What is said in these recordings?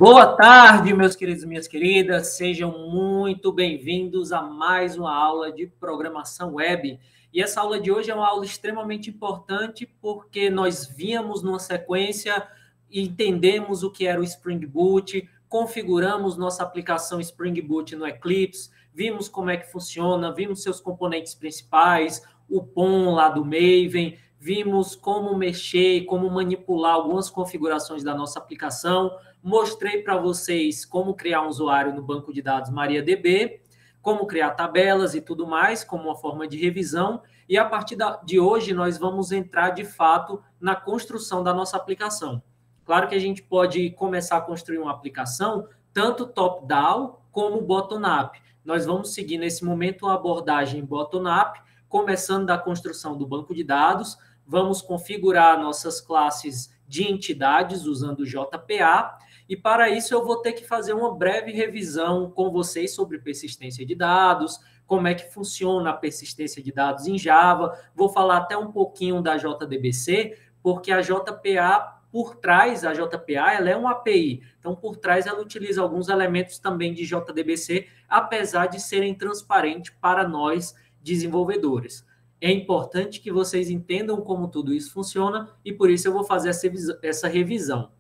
Boa tarde, meus queridos e minhas queridas. Sejam muito bem-vindos a mais uma aula de programação web. E essa aula de hoje é uma aula extremamente importante porque nós víamos numa sequência e entendemos o que era o Spring Boot, configuramos nossa aplicação Spring Boot no Eclipse, vimos como é que funciona, vimos seus componentes principais, o POM lá do Maven, vimos como mexer, como manipular algumas configurações da nossa aplicação. Mostrei para vocês como criar um usuário no banco de dados MariaDB, como criar tabelas e tudo mais, como uma forma de revisão. E a partir de hoje, nós vamos entrar, de fato, na construção da nossa aplicação. Claro que a gente pode começar a construir uma aplicação tanto top-down como bottom-up. Nós vamos seguir, nesse momento, uma abordagem bottom-up, começando da construção do banco de dados. Vamos configurar nossas classes de entidades usando o JPA. E para isso eu vou ter que fazer uma breve revisão com vocês sobre persistência de dados, como é que funciona a persistência de dados em Java. Vou falar até um pouquinho da JDBC, porque a JPA, por trás, a JPA ela é uma API. Então, por trás, ela utiliza alguns elementos também de JDBC, apesar de serem transparentes para nós, desenvolvedores. É importante que vocês entendam como tudo isso funciona e por isso eu vou fazer essa revisão.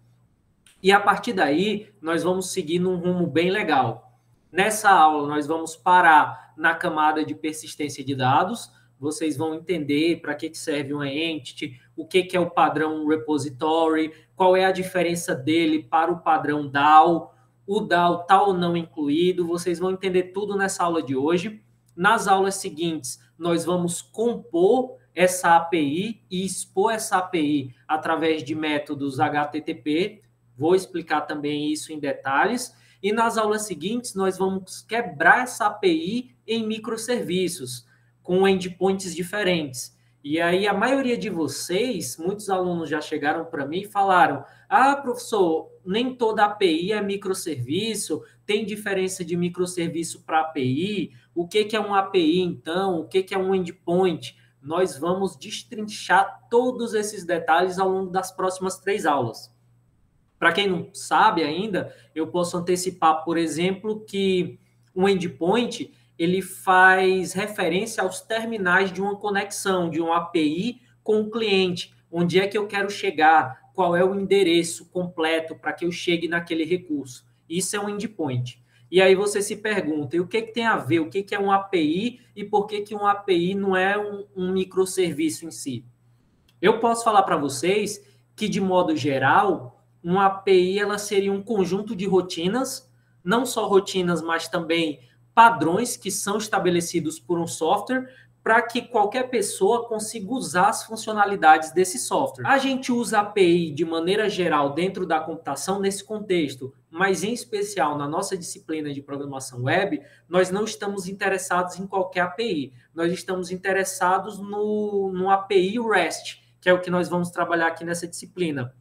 E a partir daí, nós vamos seguir num rumo bem legal. Nessa aula, nós vamos parar na camada de persistência de dados. Vocês vão entender para que serve uma entity, o que é o padrão repository, qual é a diferença dele para o padrão DAO, o DAO está ou não incluído. Vocês vão entender tudo nessa aula de hoje. Nas aulas seguintes, nós vamos compor essa API e expor essa API através de métodos HTTP. Vou explicar também isso em detalhes. E nas aulas seguintes, nós vamos quebrar essa API em microserviços, com endpoints diferentes. E aí, a maioria de vocês, muitos alunos já chegaram para mim e falaram: ah, professor, nem toda API é microserviço, tem diferença de microserviço para API, o que é um API, então, o que é um endpoint? Nós vamos destrinchar todos esses detalhes ao longo das próximas 3 aulas. Para quem não sabe ainda, eu posso antecipar, por exemplo, que um endpoint ele faz referência aos terminais de uma conexão, de uma API com o cliente. Onde é que eu quero chegar? Qual é o endereço completo para que eu chegue naquele recurso? Isso é um endpoint. E aí você se pergunta, e o que tem a ver? O que é um API e por que um API não é um microserviço em si? Eu posso falar para vocês que, de modo geral, uma API ela seria um conjunto de rotinas, não só rotinas, mas também padrões que são estabelecidos por um software para que qualquer pessoa consiga usar as funcionalidades desse software. A gente usa API de maneira geral dentro da computação nesse contexto, mas em especial na nossa disciplina de programação web, nós não estamos interessados em qualquer API. Nós estamos interessados no API REST, que é o que nós vamos trabalhar aqui nessa disciplina.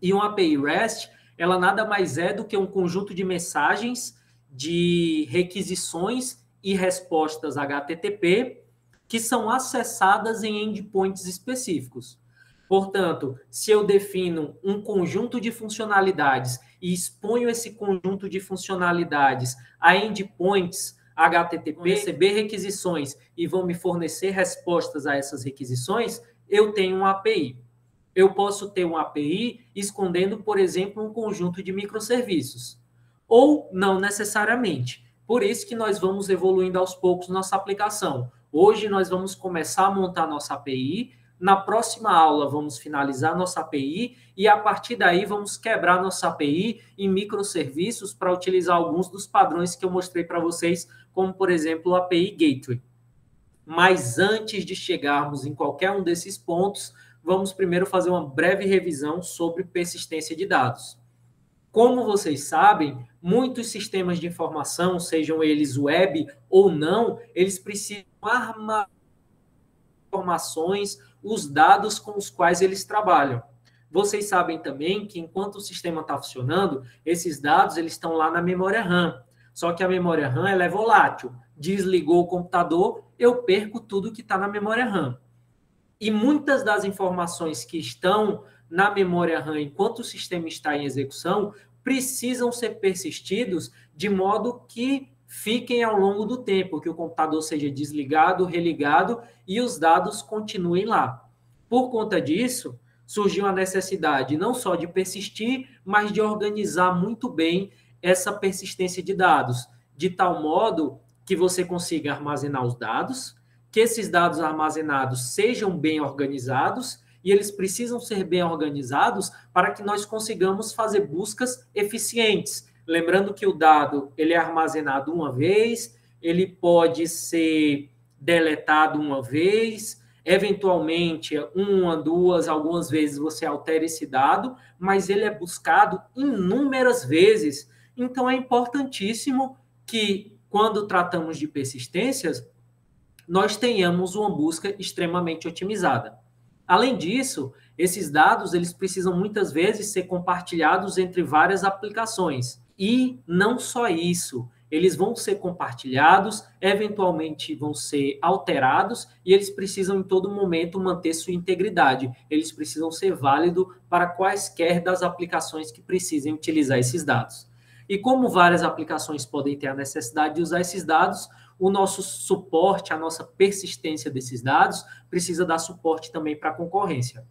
E uma API REST, ela nada mais é do que um conjunto de mensagens, de requisições e respostas HTTP que são acessadas em endpoints específicos. Portanto, se eu defino um conjunto de funcionalidades e exponho esse conjunto de funcionalidades a endpoints HTTP, receber requisições e vão me fornecer respostas a essas requisições, eu tenho uma API. Eu posso ter uma API escondendo, por exemplo, um conjunto de microserviços. Ou não necessariamente. Por isso que nós vamos evoluindo aos poucos nossa aplicação. Hoje nós vamos começar a montar nossa API. Na próxima aula vamos finalizar nossa API e a partir daí vamos quebrar nossa API em microserviços para utilizar alguns dos padrões que eu mostrei para vocês, como por exemplo o API Gateway. Mas antes de chegarmos em qualquer um desses pontos, vamos primeiro fazer uma breve revisão sobre persistência de dados. Como vocês sabem, muitos sistemas de informação, sejam eles web ou não, eles precisam armazenar informações, os dados com os quais eles trabalham. Vocês sabem também que enquanto o sistema está funcionando, esses dados eles estão lá na memória RAM. Só que a memória RAM ela é volátil. Desligou o computador, eu perco tudo que está na memória RAM. E muitas das informações que estão na memória RAM enquanto o sistema está em execução precisam ser persistidos de modo que fiquem ao longo do tempo, que o computador seja desligado, religado e os dados continuem lá. Por conta disso, surgiu a necessidade não só de persistir, mas de organizar muito bem essa persistência de dados, de tal modo que você consiga armazenar os dados, que esses dados armazenados sejam bem organizados, e eles precisam ser bem organizados para que nós consigamos fazer buscas eficientes. Lembrando que o dado ele é armazenado uma vez, ele pode ser deletado uma vez, eventualmente uma, duas, algumas vezes você altera esse dado, mas ele é buscado inúmeras vezes. Então é importantíssimo que, quando tratamos de persistências, nós tenhamos uma busca extremamente otimizada. Além disso, esses dados eles precisam muitas vezes ser compartilhados entre várias aplicações. E não só isso, eles vão ser compartilhados, eventualmente vão ser alterados e eles precisam em todo momento manter sua integridade. Eles precisam ser válidos para quaisquer das aplicações que precisem utilizar esses dados. E como várias aplicações podem ter a necessidade de usar esses dados, o nosso suporte, a nossa persistência desses dados precisa dar suporte também para a concorrência.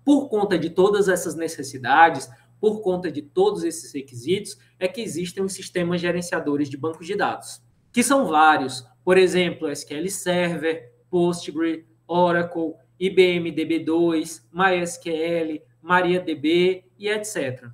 Por conta de todas essas necessidades, por conta de todos esses requisitos, é que existem os sistemas gerenciadores de bancos de dados, que são vários. Por exemplo, SQL Server, Postgre, Oracle, IBM DB2, MySQL, MariaDB e etc.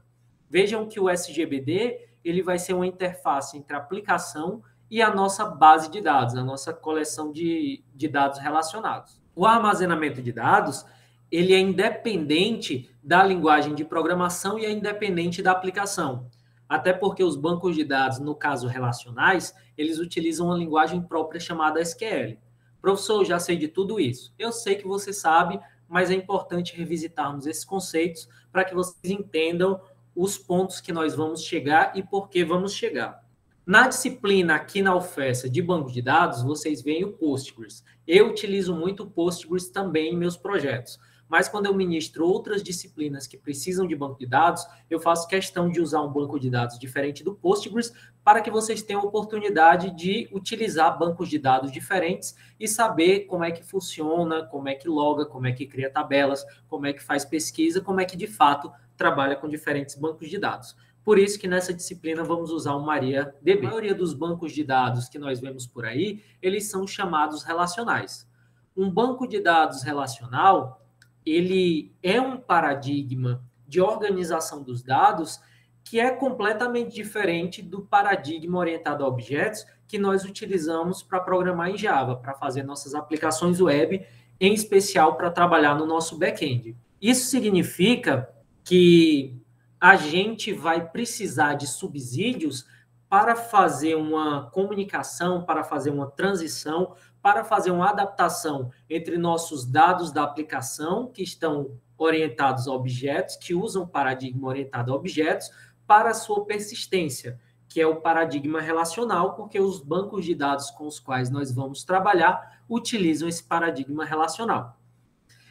Vejam que o SGBD ele vai ser uma interface entre a aplicação e a nossa base de dados, a nossa coleção de dados relacionados. O armazenamento de dados ele é independente da linguagem de programação e é independente da aplicação. Até porque os bancos de dados, no caso relacionais, eles utilizam uma linguagem própria chamada SQL. Professor, eu já sei de tudo isso. Eu sei que você sabe, mas é importante revisitarmos esses conceitos para que vocês entendam os pontos que nós vamos chegar e por que vamos chegar. Na disciplina aqui na UFESA de banco de dados, vocês veem o Postgres. Eu utilizo muito o Postgres também em meus projetos. Mas quando eu ministro outras disciplinas que precisam de banco de dados, eu faço questão de usar um banco de dados diferente do Postgres para que vocês tenham a oportunidade de utilizar bancos de dados diferentes e saber como é que funciona, como é que loga, como é que cria tabelas, como é que faz pesquisa, como é que de fato trabalha com diferentes bancos de dados. Por isso que nessa disciplina vamos usar o MariaDB. A maioria dos bancos de dados que nós vemos por aí, eles são chamados relacionais. Um banco de dados relacional, ele é um paradigma de organização dos dados que é completamente diferente do paradigma orientado a objetos que nós utilizamos para programar em Java, para fazer nossas aplicações web, em especial para trabalhar no nosso back-end. Isso significa que a gente vai precisar de subsídios para fazer uma comunicação, para fazer uma transição, para fazer uma adaptação entre nossos dados da aplicação, que estão orientados a objetos, que usam paradigma orientado a objetos, para a sua persistência, que é o paradigma relacional, porque os bancos de dados com os quais nós vamos trabalhar utilizam esse paradigma relacional.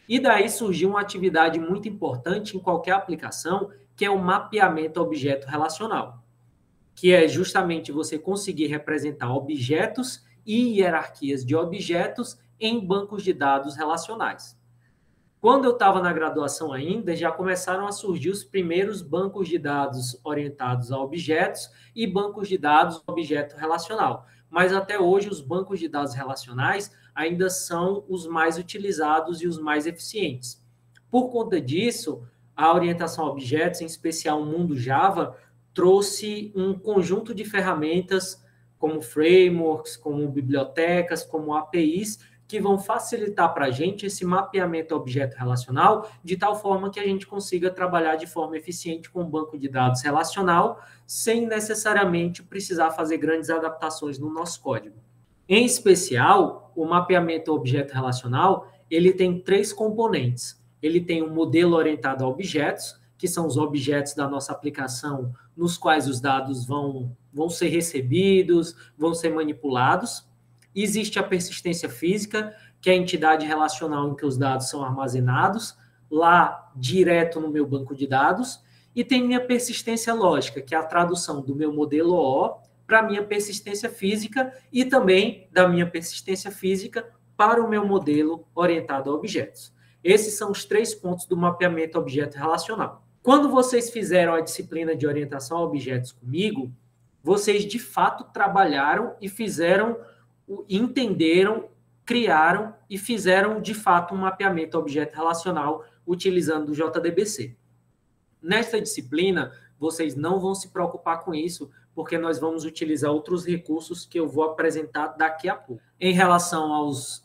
E daí surgiu uma atividade muito importante em qualquer aplicação, que é o mapeamento objeto relacional, que é justamente você conseguir representar objetos e hierarquias de objetos em bancos de dados relacionais. Quando eu estava na graduação ainda, já começaram a surgir os primeiros bancos de dados orientados a objetos e bancos de dados objeto relacional. Mas até hoje os bancos de dados relacionais ainda são os mais utilizados e os mais eficientes. Por conta disso, a orientação a objetos, em especial o mundo Java, trouxe um conjunto de ferramentas como frameworks, como bibliotecas, como APIs, que vão facilitar para a gente esse mapeamento objeto relacional, de tal forma que a gente consiga trabalhar de forma eficiente com um banco de dados relacional, sem necessariamente precisar fazer grandes adaptações no nosso código. Em especial, o mapeamento objeto relacional, ele tem 3 componentes. Ele tem um modelo orientado a objetos, que são os objetos da nossa aplicação, nos quais os dados vão ser recebidos, vão ser manipulados. Existe a persistência física, que é a entidade relacional em que os dados são armazenados, lá direto no meu banco de dados. E tem minha persistência lógica, que é a tradução do meu modelo O para a minha persistência física e também da minha persistência física para o meu modelo orientado a objetos. Esses são os 3 pontos do mapeamento objeto relacional. Quando vocês fizeram a disciplina de orientação a objetos comigo, vocês de fato trabalharam e fizeram, entenderam, criaram e fizeram de fato um mapeamento objeto relacional utilizando o JDBC. Nesta disciplina, vocês não vão se preocupar com isso, porque nós vamos utilizar outros recursos que eu vou apresentar daqui a pouco. Em relação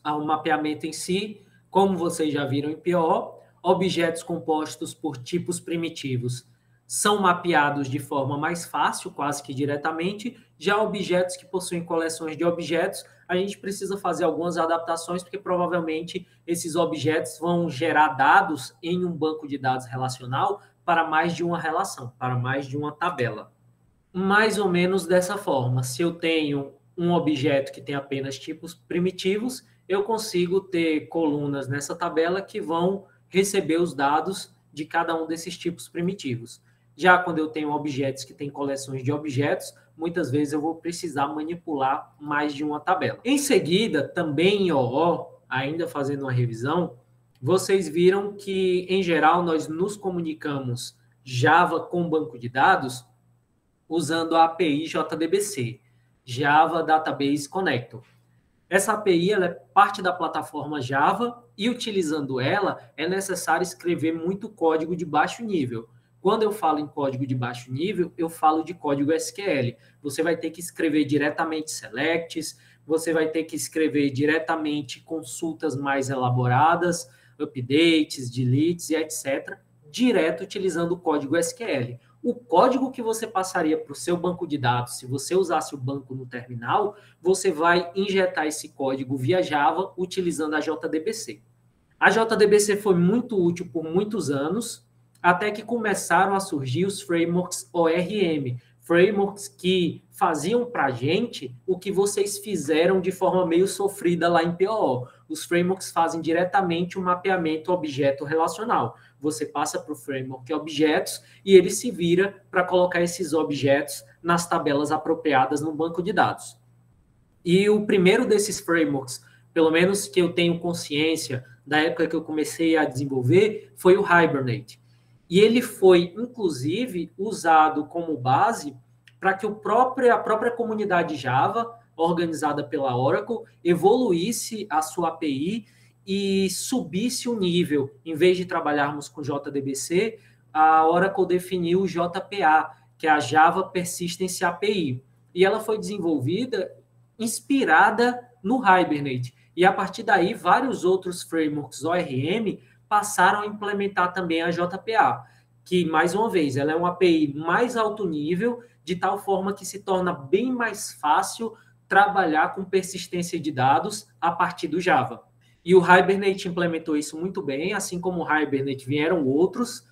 ao mapeamento em si, como vocês já viram em PO, objetos compostos por tipos primitivos são mapeados de forma mais fácil, quase que diretamente. Já objetos que possuem coleções de objetos, a gente precisa fazer algumas adaptações, porque provavelmente esses objetos vão gerar dados em um banco de dados relacional para mais de uma relação, para mais de uma tabela. Mais ou menos dessa forma, se eu tenho um objeto que tem apenas tipos primitivos, eu consigo ter colunas nessa tabela que vão receber os dados de cada um desses tipos primitivos. Já quando eu tenho objetos que têm coleções de objetos, muitas vezes eu vou precisar manipular mais de uma tabela. Em seguida, também em OO, ainda fazendo uma revisão, vocês viram que, em geral, nós nos comunicamos Java com banco de dados usando a API JDBC, Java Database Connector. Essa API ela é parte da plataforma Java e, utilizando ela, é necessário escrever muito código de baixo nível. Quando eu falo em código de baixo nível, eu falo de código SQL. Você vai ter que escrever diretamente selects, você vai ter que escrever diretamente consultas mais elaboradas, updates, deletes e etc., direto utilizando o código SQL. O código que você passaria para o seu banco de dados, se você usasse o banco no terminal, você vai injetar esse código via Java utilizando a JDBC. A JDBC foi muito útil por muitos anos, até que começaram a surgir os frameworks ORM, frameworks que faziam para a gente o que vocês fizeram de forma meio sofrida lá em PO. Os frameworks fazem diretamente o mapeamento objeto relacional. Você passa para o framework objetos e ele se vira para colocar esses objetos nas tabelas apropriadas no banco de dados. E o primeiro desses frameworks, pelo menos que eu tenho consciência da época que eu comecei a desenvolver, foi o Hibernate. E ele foi, inclusive, usado como base para que a própria comunidade Java, organizada pela Oracle, evoluísse a sua API e subisse o nível. Em vez de trabalharmos com JDBC, a Oracle definiu o JPA, que é a Java Persistence API. E ela foi desenvolvida inspirada no Hibernate. E a partir daí, vários outros frameworks ORM passaram a implementar também a JPA, que, mais uma vez, ela é uma API mais alto nível, de tal forma que se torna bem mais fácil trabalhar com persistência de dados a partir do Java. E o Hibernate implementou isso muito bem, assim como o Hibernate vieram outros.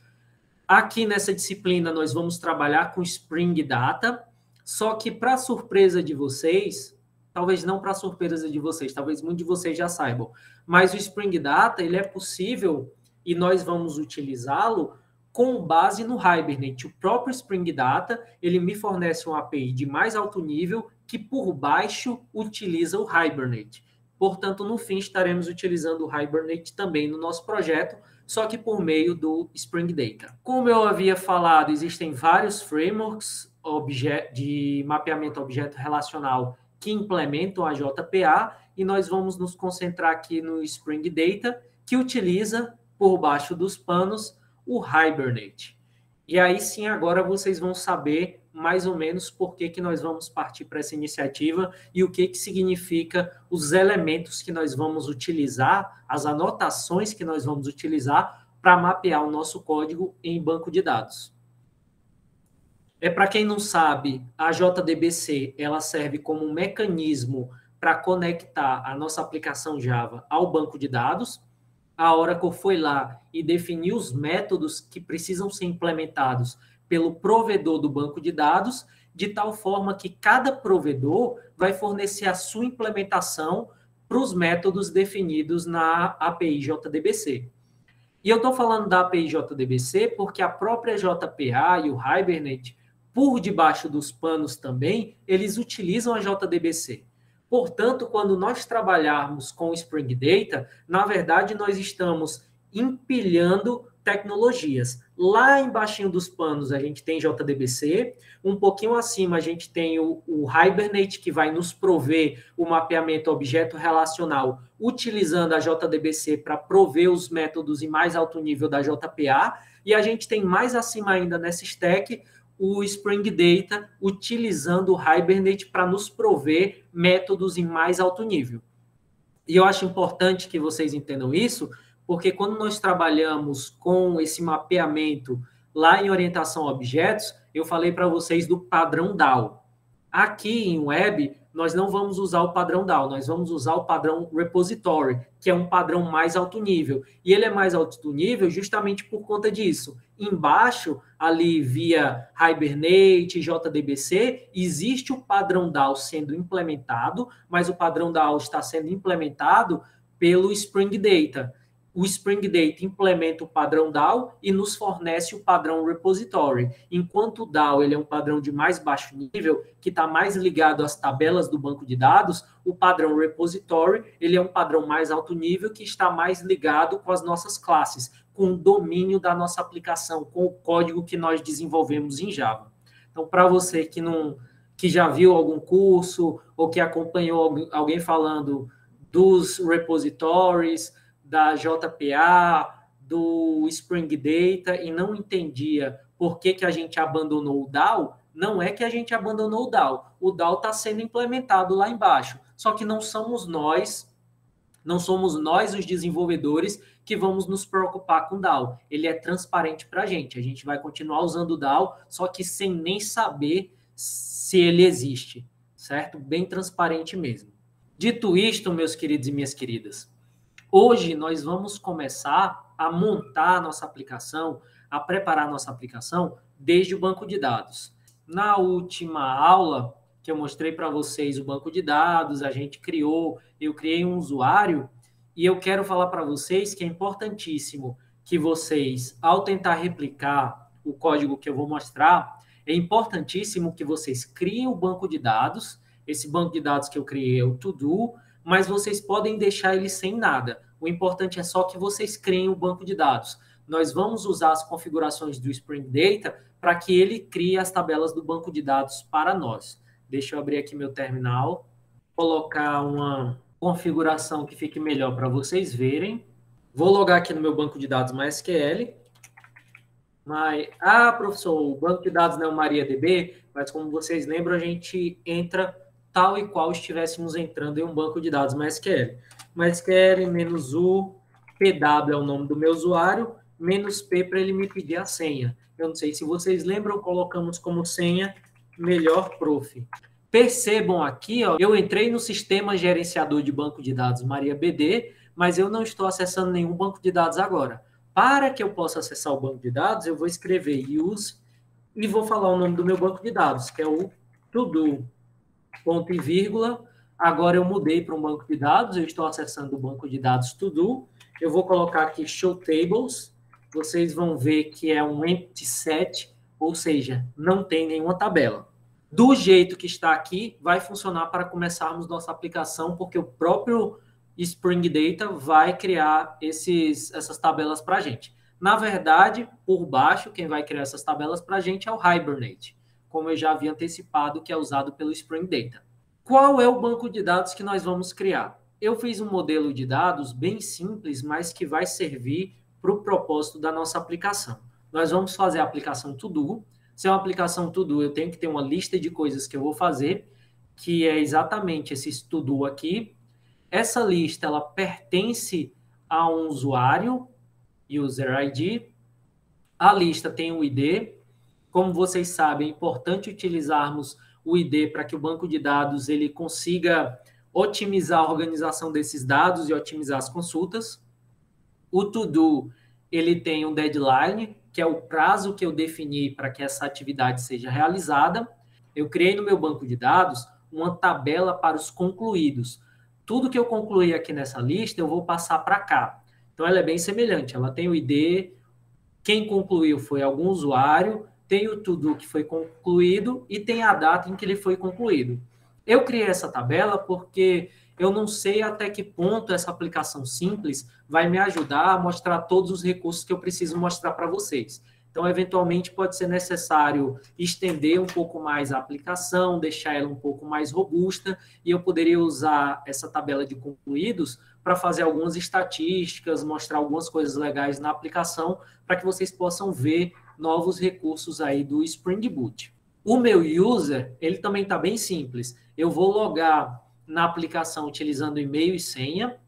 Aqui nessa disciplina nós vamos trabalhar com Spring Data, só que, para surpresa de vocês, talvez não para surpresa de vocês, talvez muitos de vocês já saibam, mas o Spring Data ele é possível e nós vamos utilizá-lo com base no Hibernate. O próprio Spring Data ele me fornece uma API de mais alto nível que por baixo utiliza o Hibernate. Portanto, no fim, estaremos utilizando o Hibernate também no nosso projeto, só que por meio do Spring Data. Como eu havia falado, existem vários frameworks de mapeamento objeto relacional que implementam a JPA, e nós vamos nos concentrar aqui no Spring Data, que utiliza, por baixo dos panos, o Hibernate. E aí sim, agora vocês vão saber mais ou menos por que nós vamos partir para essa iniciativa e o que significa os elementos que nós vamos utilizar, as anotações que nós vamos utilizar para mapear o nosso código em banco de dados. Para quem não sabe, a JDBC ela serve como um mecanismo para conectar a nossa aplicação Java ao banco de dados. A Oracle foi lá e definiu os métodos que precisam ser implementados pelo provedor do banco de dados, de tal forma que cada provedor vai fornecer a sua implementação para os métodos definidos na API JDBC. E eu estou falando da API JDBC porque a própria JPA e o Hibernate, por debaixo dos panos também, eles utilizam a JDBC. Portanto, quando nós trabalharmos com Spring Data, na verdade, nós estamos empilhando tecnologias. Lá embaixo dos panos, a gente tem JDBC, um pouquinho acima a gente tem o Hibernate, que vai nos prover o mapeamento objeto relacional, utilizando a JDBC para prover os métodos em mais alto nível da JPA, e a gente tem mais acima ainda nessa stack o Spring Data, utilizando o Hibernate para nos prover métodos em mais alto nível. E eu acho importante que vocês entendam isso, porque quando nós trabalhamos com esse mapeamento lá em orientação a objetos, eu falei para vocês do padrão DAO. Aqui em web, nós não vamos usar o padrão DAO, nós vamos usar o padrão repository, que é um padrão mais alto nível. E ele é mais alto nível justamente por conta disso. Embaixo, ali via Hibernate, JDBC, existe o padrão DAO sendo implementado, mas o padrão DAO está sendo implementado pelo Spring Data. O Spring Data implementa o padrão DAO e nos fornece o padrão repository. Enquanto o DAO ele é um padrão de mais baixo nível, que está mais ligado às tabelas do banco de dados, o padrão repository ele é um padrão mais alto nível que está mais ligado com as nossas classes, com o domínio da nossa aplicação, com o código que nós desenvolvemos em Java. Então, para você que já viu algum curso ou que acompanhou alguém falando dos repositories, da JPA, do Spring Data e não entendia por que a gente abandonou o DAO, não é que a gente abandonou o DAO. O DAO está sendo implementado lá embaixo. Só que não somos nós os desenvolvedores que vamos nos preocupar com o DAO. Ele é transparente para a gente vai continuar usando o DAO, só que sem nem saber se ele existe, certo? Bem transparente mesmo. Dito isto, meus queridos e minhas queridas, hoje nós vamos começar a montar a nossa aplicação, a preparar a nossa aplicação desde o banco de dados. Na última aula que eu mostrei para vocês o banco de dados, eu criei um usuário e eu quero falar para vocês que é importantíssimo que vocês, ao tentar replicar o código que eu vou mostrar, é importantíssimo que vocês criem o banco de dados. Esse banco de dados que eu criei é o To-Do, mas vocês podem deixar ele sem nada. O importante é só que vocês criem o banco de dados. Nós vamos usar as configurações do Spring Data para que ele crie as tabelas do banco de dados para nós. Deixa eu abrir aqui meu terminal, colocar uma configuração que fique melhor para vocês verem. Vou logar aqui no meu banco de dados MySQL. Professor, o banco de dados não é o MariaDB, mas como vocês lembram, a gente entra tal e qual estivéssemos entrando em um banco de dados MySQL. MySQL-u, pw é o nome do meu usuário, -p para ele me pedir a senha. Eu não sei se vocês lembram, colocamos como senha melhor prof. Percebam aqui, ó, eu entrei no sistema gerenciador de banco de dados MariaBD, mas eu não estou acessando nenhum banco de dados agora. Para que eu possa acessar o banco de dados, eu vou escrever use e vou falar o nome do meu banco de dados, que é o To-Do. Ponto e vírgula. Agora eu mudei para um banco de dados, eu estou acessando o banco de dados To-Do. Eu vou colocar aqui Show Tables. Vocês vão ver que é um empty set, ou seja, não tem nenhuma tabela. Do jeito que está aqui, vai funcionar para começarmos nossa aplicação, porque o próprio Spring Data vai criar essas tabelas para a gente. Na verdade, por baixo, quem vai criar essas tabelas para a gente é o Hibernate, como eu já havia antecipado, que é usado pelo Spring Data. Qual é o banco de dados que nós vamos criar? Eu fiz um modelo de dados bem simples, mas que vai servir para o propósito da nossa aplicação. Nós vamos fazer a aplicação To-Do. Se é uma aplicação To-Do, eu tenho que ter uma lista de coisas que eu vou fazer, que é exatamente esse To-Do aqui. Essa lista, ela pertence a um usuário, User ID. A lista tem um ID. Como vocês sabem, é importante utilizarmos o ID para que o banco de dados ele consiga otimizar a organização desses dados e otimizar as consultas. O To-Do, ele tem um deadline, que é o prazo que eu defini para que essa atividade seja realizada. Eu criei no meu banco de dados uma tabela para os concluídos. Tudo que eu concluí aqui nessa lista, eu vou passar para cá. Então, ela é bem semelhante. Ela tem o ID, quem concluiu foi algum usuário, tem o to-do que foi concluído e tem a data em que ele foi concluído. Eu criei essa tabela porque eu não sei até que ponto essa aplicação simples vai me ajudar a mostrar todos os recursos que eu preciso mostrar para vocês. Então, eventualmente, pode ser necessário estender um pouco mais a aplicação, deixar ela um pouco mais robusta, e eu poderia usar essa tabela de concluídos para fazer algumas estatísticas, mostrar algumas coisas legais na aplicação, para que vocês possam ver novos recursos aí do Spring Boot. O meu user, ele também está bem simples. Eu vou logar na aplicação utilizando e-mail e senha.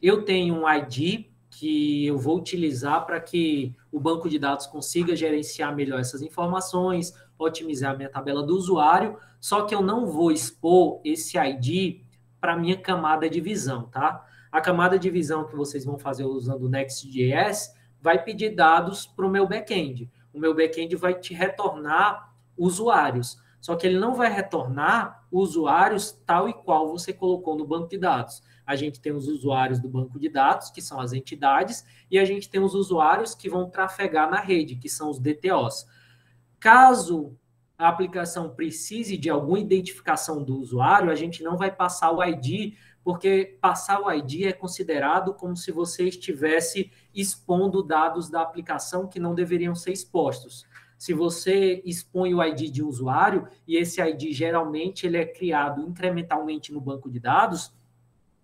Eu tenho um ID que eu vou utilizar para que o banco de dados consiga gerenciar melhor essas informações, otimizar a minha tabela do usuário, só que eu não vou expor esse ID para a minha camada de visão, tá? A camada de visão que vocês vão fazer usando o Next.js vai pedir dados para o meu back-end. O meu back-end vai te retornar usuários, só que ele não vai retornar usuários tal e qual você colocou no banco de dados. A gente tem os usuários do banco de dados, que são as entidades, e a gente tem os usuários que vão trafegar na rede, que são os DTOs. Caso a aplicação precise de alguma identificação do usuário, a gente não vai passar o ID, porque passar o ID é considerado como se você estivesse expondo dados da aplicação que não deveriam ser expostos. Se você expõe o ID de um usuário, e esse ID geralmente ele é criado incrementalmente no banco de dados,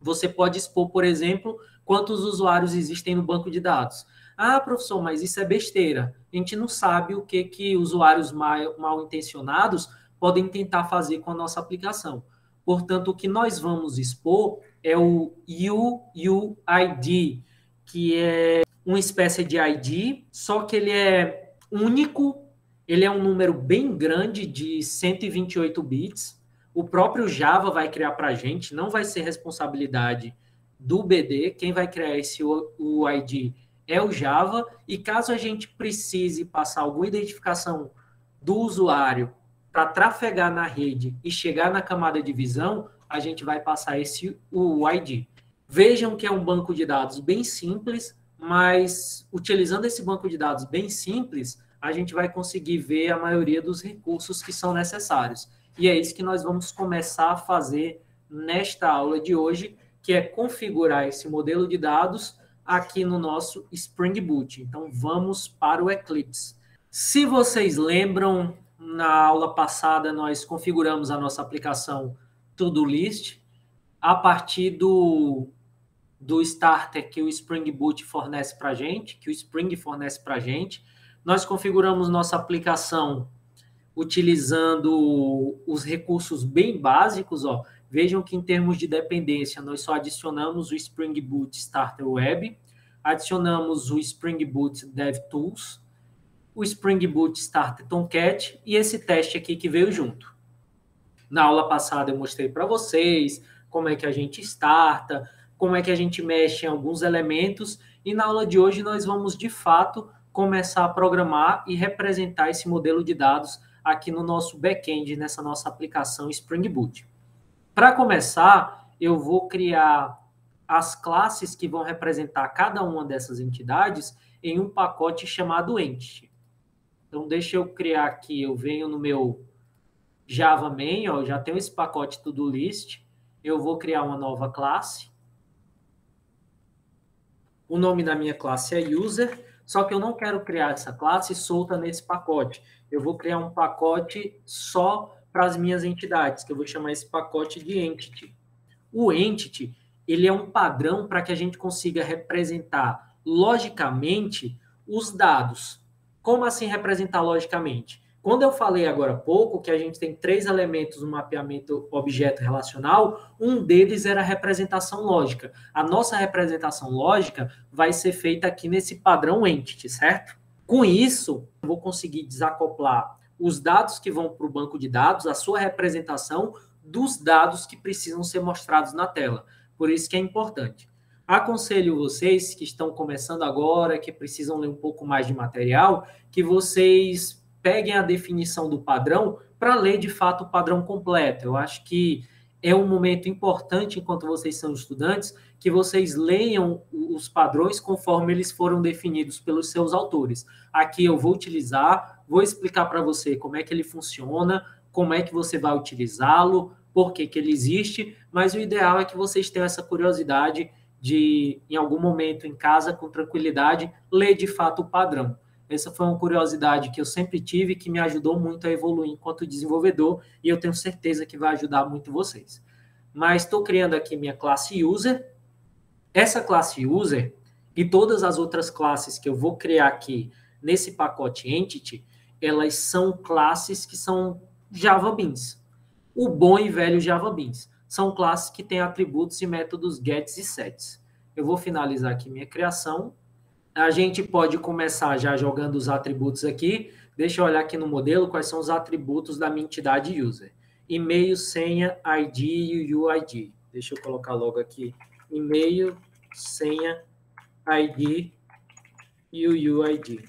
você pode expor, por exemplo, quantos usuários existem no banco de dados. Ah, professor, mas isso é besteira. A gente não sabe o que usuários mal intencionados podem tentar fazer com a nossa aplicação. Portanto, o que nós vamos expor é o UUID, que é uma espécie de ID, só que ele é único, ele é um número bem grande de 128 bits. O próprio Java vai criar para a gente, não vai ser responsabilidade do BD, quem vai criar esse UID é o Java, e caso a gente precise passar alguma identificação do usuário para trafegar na rede e chegar na camada de visão, a gente vai passar esse UID. Vejam que é um banco de dados bem simples, mas utilizando esse banco de dados bem simples, a gente vai conseguir ver a maioria dos recursos que são necessários. E é isso que nós vamos começar a fazer nesta aula de hoje, que é configurar esse modelo de dados aqui no nosso Spring Boot. Então, vamos para o Eclipse. Se vocês lembram, na aula passada nós configuramos a nossa aplicação To-Do List a partir do starter que o Spring Boot fornece para a gente, que o Spring fornece para a gente. Nós configuramos nossa aplicação utilizando os recursos bem básicos, ó. Vejam que em termos de dependência, nós só adicionamos o Spring Boot Starter Web, adicionamos o Spring Boot DevTools, o Spring Boot Starter Tomcat e esse teste aqui que veio junto. Na aula passada eu mostrei para vocês como é que a gente starta, como é que a gente mexe em alguns elementos, e na aula de hoje nós vamos, de fato, começar a programar e representar esse modelo de dados aqui no nosso back-end, nessa nossa aplicação Spring Boot. Para começar, eu vou criar as classes que vão representar cada uma dessas entidades em um pacote chamado Entity. Então, deixa eu criar aqui, eu venho no meu Java Main, ó, já tenho esse pacote To-Do List, eu vou criar uma nova classe. O nome da minha classe é User, só que eu não quero criar essa classe solta nesse pacote. Eu vou criar um pacote só para as minhas entidades, que eu vou chamar esse pacote de Entity. O Entity, ele é um padrão para que a gente consiga representar logicamente os dados. Como assim representar logicamente? Quando eu falei agora há pouco que a gente tem 3 elementos no mapeamento objeto relacional, um deles era a representação lógica. A nossa representação lógica vai ser feita aqui nesse padrão Entity, certo? Com isso, eu vou conseguir desacoplar os dados que vão para o banco de dados, a sua representação dos dados que precisam ser mostrados na tela. Por isso que é importante. Aconselho vocês que estão começando agora, que precisam ler um pouco mais de material, que vocês peguem a definição do padrão para ler, de fato, o padrão completo. Eu acho que é um momento importante, enquanto vocês são estudantes, que vocês leiam os padrões conforme eles foram definidos pelos seus autores. Aqui eu vou utilizar, vou explicar para você como é que ele funciona, como é que você vai utilizá-lo, por que ele existe, mas o ideal é que vocês tenham essa curiosidade de, em algum momento em casa, com tranquilidade, ler de fato o padrão. Essa foi uma curiosidade que eu sempre tive, que me ajudou muito a evoluir enquanto desenvolvedor, e eu tenho certeza que vai ajudar muito vocês. Mas estou criando aqui minha classe user. Essa classe user e todas as outras classes que eu vou criar aqui nesse pacote entity, elas são classes que são Java Beans. O bom e velho Java Beans. São classes que têm atributos e métodos gets e sets. Eu vou finalizar aqui minha criação. A gente pode começar já jogando os atributos aqui. Deixa eu olhar aqui no modelo quais são os atributos da minha entidade user. E-mail, senha, ID e UID. Deixa eu colocar logo aqui. E-mail, senha, ID e o UID.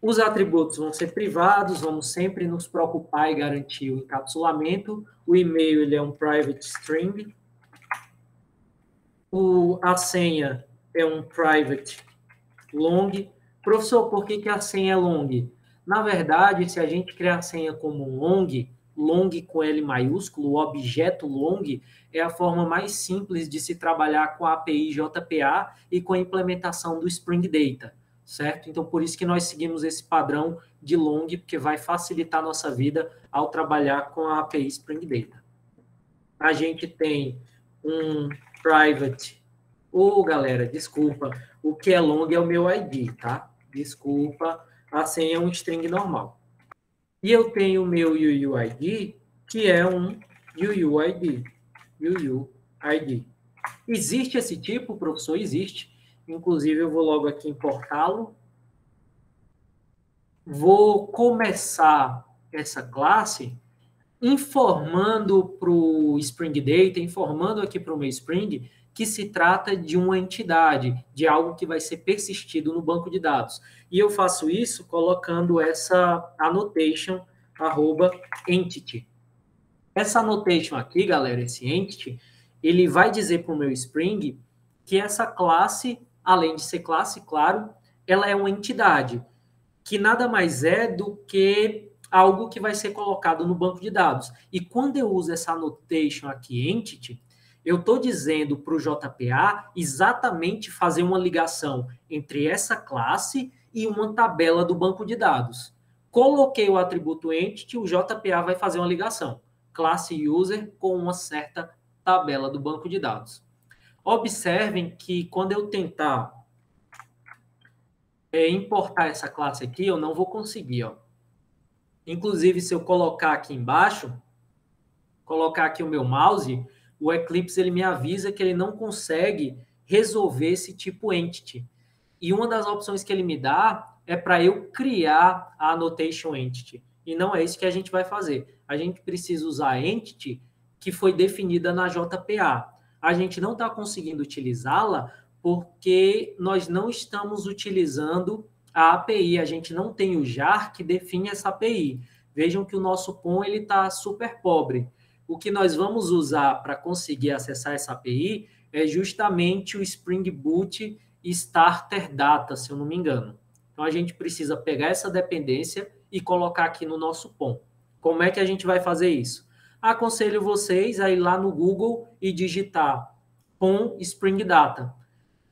Os atributos vão ser privados, vamos sempre nos preocupar e garantir o encapsulamento. O e-mail ele é um private string. A senha é um private long. Professor, por que a senha é long? Na verdade, se a gente criar a senha como um long com L maiúsculo, o objeto long é a forma mais simples de se trabalhar com a API JPA e com a implementação do Spring Data, certo? Então, por isso que nós seguimos esse padrão de long, porque vai facilitar a nossa vida ao trabalhar com a API Spring Data. A gente tem um private... galera, desculpa, o que é long é o meu ID, tá? Desculpa, a senha é um string normal. E eu tenho o meu UUID, que é um UUID. UUID. Existe esse tipo, professor? Existe. Inclusive, eu vou logo aqui importá-lo. Vou começar essa classe informando para o Spring Data, informando aqui para o meu Spring, que se trata de uma entidade, de algo que vai ser persistido no banco de dados. E eu faço isso colocando essa annotation, @entity. Essa annotation aqui, galera, esse entity, ele vai dizer para o meu Spring que essa classe, além de ser classe, claro, ela é uma entidade, que nada mais é do que algo que vai ser colocado no banco de dados. E quando eu uso essa annotation aqui, entity, eu estou dizendo para o JPA exatamente fazer uma ligação entre essa classe e uma tabela do banco de dados. Coloquei o atributo entity, o JPA vai fazer uma ligação. Classe user com uma certa tabela do banco de dados. Observem que quando eu tentar importar essa classe aqui, eu não vou conseguir. Ó. Inclusive, se eu colocar aqui embaixo, colocar aqui o meu mouse, o Eclipse ele me avisa que ele não consegue resolver esse tipo entity. E uma das opções que ele me dá é para eu criar a annotation entity. E não é isso que a gente vai fazer. A gente precisa usar a entity que foi definida na JPA. A gente não está conseguindo utilizá-la porque nós não estamos utilizando a API. A gente não tem o jar que define essa API. Vejam que o nosso POM está super pobre. O que nós vamos usar para conseguir acessar essa API é justamente o Spring Boot Starter Data, se eu não me engano. Então, a gente precisa pegar essa dependência e colocar aqui no nosso POM. Como é que a gente vai fazer isso? Aconselho vocês a ir lá no Google e digitar POM Spring Data.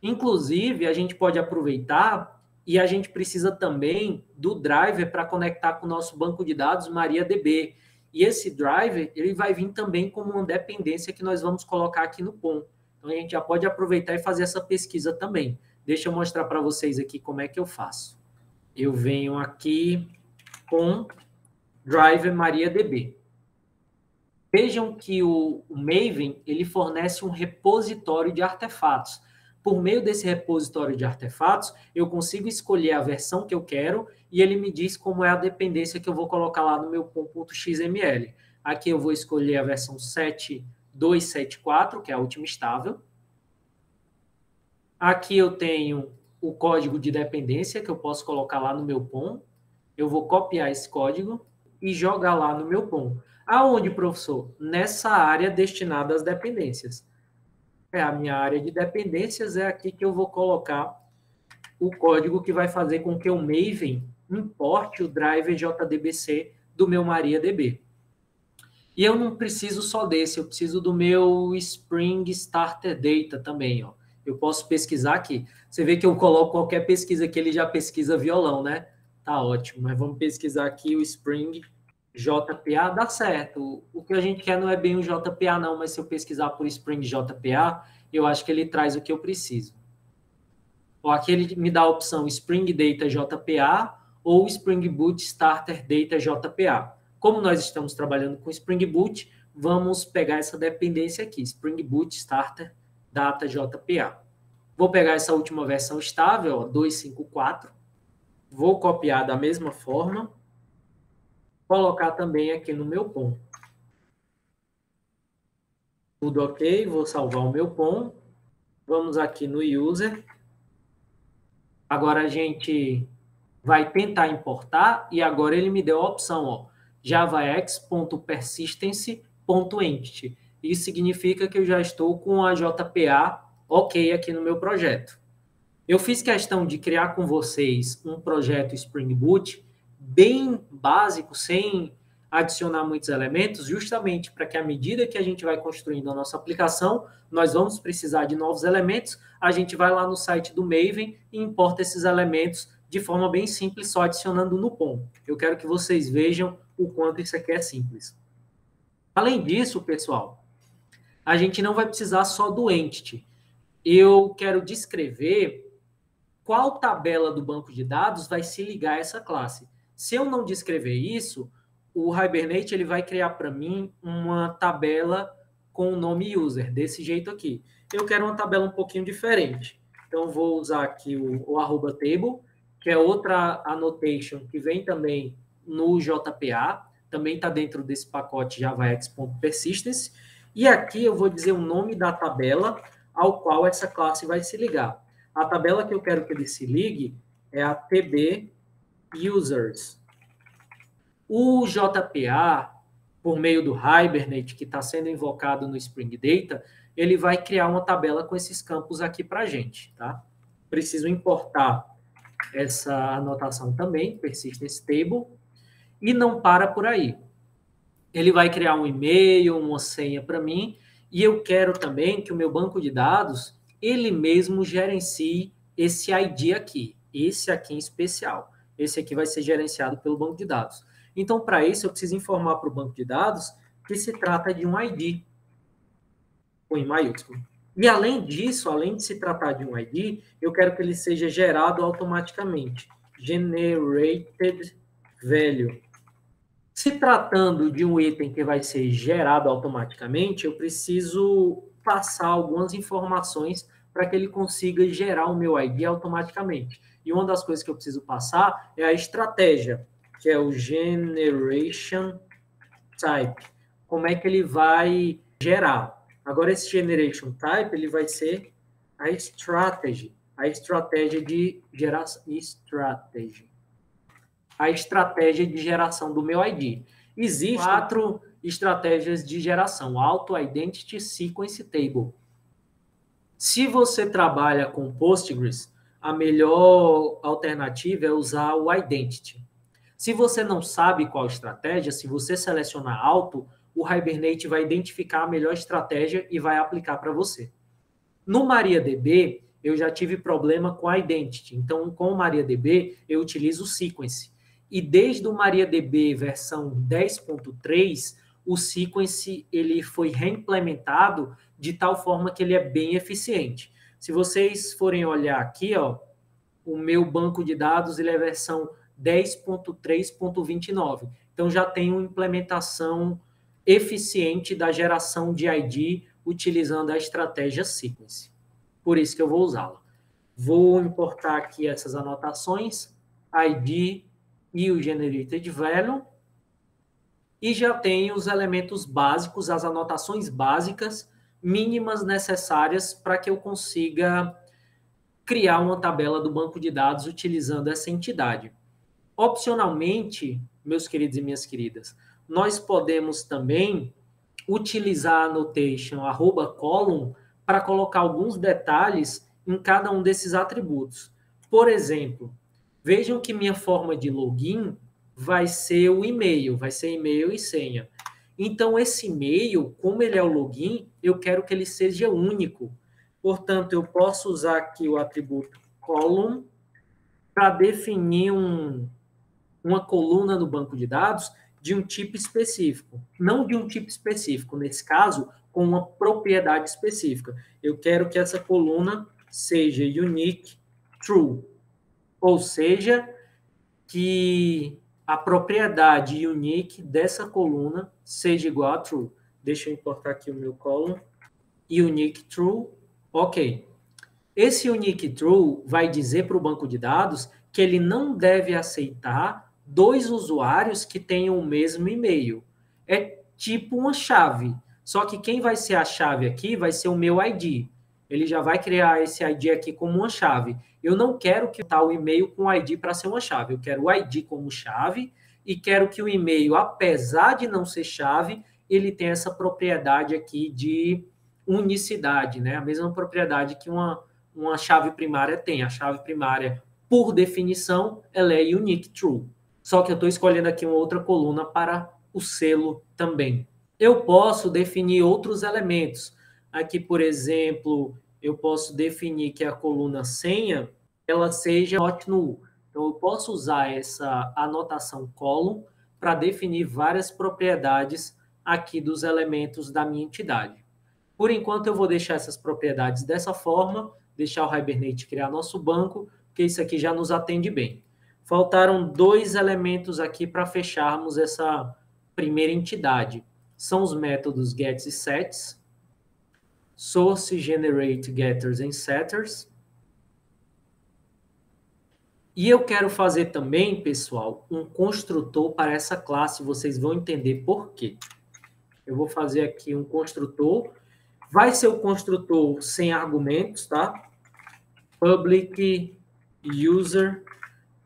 Inclusive, a gente pode aproveitar e a gente precisa também do driver para conectar com o nosso banco de dados MariaDB. E esse driver, ele vai vir também como uma dependência que nós vamos colocar aqui no POM. Então, a gente já pode aproveitar e fazer essa pesquisa também. Deixa eu mostrar para vocês aqui como é que eu faço. Eu venho aqui com driver MariaDB. Vejam que o Maven, ele fornece um repositório de artefatos. Por meio desse repositório de artefatos, eu consigo escolher a versão que eu quero e ele me diz como é a dependência que eu vou colocar lá no meu pom.xml. Aqui eu vou escolher a versão 7.274, que é a última estável. Aqui eu tenho o código de dependência que eu posso colocar lá no meu POM. Eu vou copiar esse código e jogar lá no meu POM. Aonde, professor? Nessa área destinada às dependências. A minha área de dependências é aqui que eu vou colocar o código que vai fazer com que o Maven importe o driver JDBC do meu MariaDB. E eu não preciso só desse, eu preciso do meu Spring Starter Data também, ó. Eu posso pesquisar aqui. Você vê que eu coloco qualquer pesquisa que ele já pesquisa violão, né? Tá ótimo, mas vamos pesquisar aqui o Spring JPA, dá certo. O que a gente quer não é bem o JPA não, mas se eu pesquisar por Spring JPA, eu acho que ele traz o que eu preciso. Ó, aqui ele me dá a opção Spring Data JPA ou Spring Boot Starter Data JPA. Como nós estamos trabalhando com Spring Boot, vamos pegar essa dependência aqui, Spring Boot Starter Data JPA. Vou pegar essa última versão estável, ó, 254. Vou copiar da mesma forma. Colocar também aqui no meu POM. Tudo ok, vou salvar o meu POM. Vamos aqui no User. Agora a gente vai tentar importar e agora ele me deu a opção, ó, javax.persistence.entity. Isso significa que eu já estou com a JPA ok aqui no meu projeto. Eu fiz questão de criar com vocês um projeto Spring Boot bem básico, sem adicionar muitos elementos, justamente para que à medida que a gente vai construindo a nossa aplicação, nós vamos precisar de novos elementos, a gente vai lá no site do Maven e importa esses elementos de forma bem simples, só adicionando no POM. Eu quero que vocês vejam o quanto isso aqui é simples. Além disso, pessoal, a gente não vai precisar só do entity. Eu quero descrever qual tabela do banco de dados vai se ligar a essa classe. Se eu não descrever isso, o Hibernate ele vai criar para mim uma tabela com o nome user, desse jeito aqui. Eu quero uma tabela um pouquinho diferente. Então, vou usar aqui o arroba table, que é outra annotation que vem também no JPA, também está dentro desse pacote javax.persistence. E aqui eu vou dizer o nome da tabela ao qual essa classe vai se ligar. A tabela que eu quero que ele se ligue é a TB Users. O JPA, por meio do Hibernate, que está sendo invocado no Spring Data, ele vai criar uma tabela com esses campos aqui para a gente. Tá? Preciso importar essa anotação também, persistence table, e não para por aí. Ele vai criar um e-mail, uma senha para mim, e eu quero também que o meu banco de dados ele mesmo gerencie esse ID aqui, esse aqui em especial. Esse aqui vai ser gerenciado pelo banco de dados. Então, para isso, eu preciso informar para o banco de dados que se trata de um ID, ou em maiúsculo. E, além disso, além de se tratar de um ID, eu quero que ele seja gerado automaticamente. Generated value. Se tratando de um item que vai ser gerado automaticamente, eu preciso passar algumas informações para que ele consiga gerar o meu ID automaticamente. E uma das coisas que eu preciso passar é a estratégia, que é o generation type. Como é que ele vai gerar? Agora, esse generation type, ele vai ser a estratégia de geração, a estratégia de geração do meu ID. Existem 4 estratégias de geração: Auto Identity Sequence Table. Se você trabalha com Postgres, a melhor alternativa é usar o Identity. Se você não sabe qual estratégia, se você selecionar Auto, o Hibernate vai identificar a melhor estratégia e vai aplicar para você. No MariaDB, eu já tive problema com a Identity. Então, com o MariaDB, eu utilizo o Sequence. E desde o MariaDB versão 10.3, o Sequence ele foi reimplementado de tal forma que ele é bem eficiente. Se vocês forem olhar aqui, ó, o meu banco de dados ele é versão 10.3.29. Então, já tem uma implementação eficiente da geração de ID utilizando a estratégia Sequence. Por isso que eu vou usá-la. Vou importar aqui essas anotações, ID e o Generated Value, e já tenho os elementos básicos, as anotações básicas mínimas necessárias para que eu consiga criar uma tabela do banco de dados utilizando essa entidade. Opcionalmente, meus queridos e minhas queridas, nós podemos também utilizar a annotation @column para colocar alguns detalhes em cada um desses atributos. Por exemplo, vejam que minha forma de login vai ser o e-mail, vai ser e-mail e senha. Então, esse e-mail, como ele é o login, eu quero que ele seja único. Portanto, eu posso usar aqui o atributo column para definir uma coluna no banco de dados de um tipo específico. Não de um tipo específico, nesse caso, com uma propriedade específica. Eu quero que essa coluna seja unique true, ou seja, que a propriedade unique dessa coluna seja igual a true. Deixa eu importar aqui o meu column. Unique true, ok. Esse unique true vai dizer para o banco de dados que ele não deve aceitar dois usuários que tenham o mesmo e-mail. É tipo uma chave. Só que quem vai ser a chave aqui vai ser o meu ID. Ele já vai criar esse ID aqui como uma chave. Eu não quero que o e-mail com o ID para ser uma chave. Eu quero o ID como chave e quero que o e-mail, apesar de não ser chave, ele tenha essa propriedade aqui de unicidade, né? A mesma propriedade que uma chave primária tem. A chave primária, por definição, ela é unique true. Só que eu estou escolhendo aqui uma outra coluna para o selo também. Eu posso definir outros elementos. Aqui, por exemplo, eu posso definir que a coluna senha ela seja not null. Então, eu posso usar essa anotação column para definir várias propriedades aqui dos elementos da minha entidade. Por enquanto, eu vou deixar essas propriedades dessa forma, deixar o Hibernate criar nosso banco, porque isso aqui já nos atende bem. Faltaram dois elementos aqui para fecharmos essa primeira entidade. São os métodos gets e sets, source generate getters and setters. E eu quero fazer também, pessoal, um construtor para essa classe, vocês vão entender por quê. Eu vou fazer aqui um construtor. Vai ser o construtor sem argumentos, tá? Public user,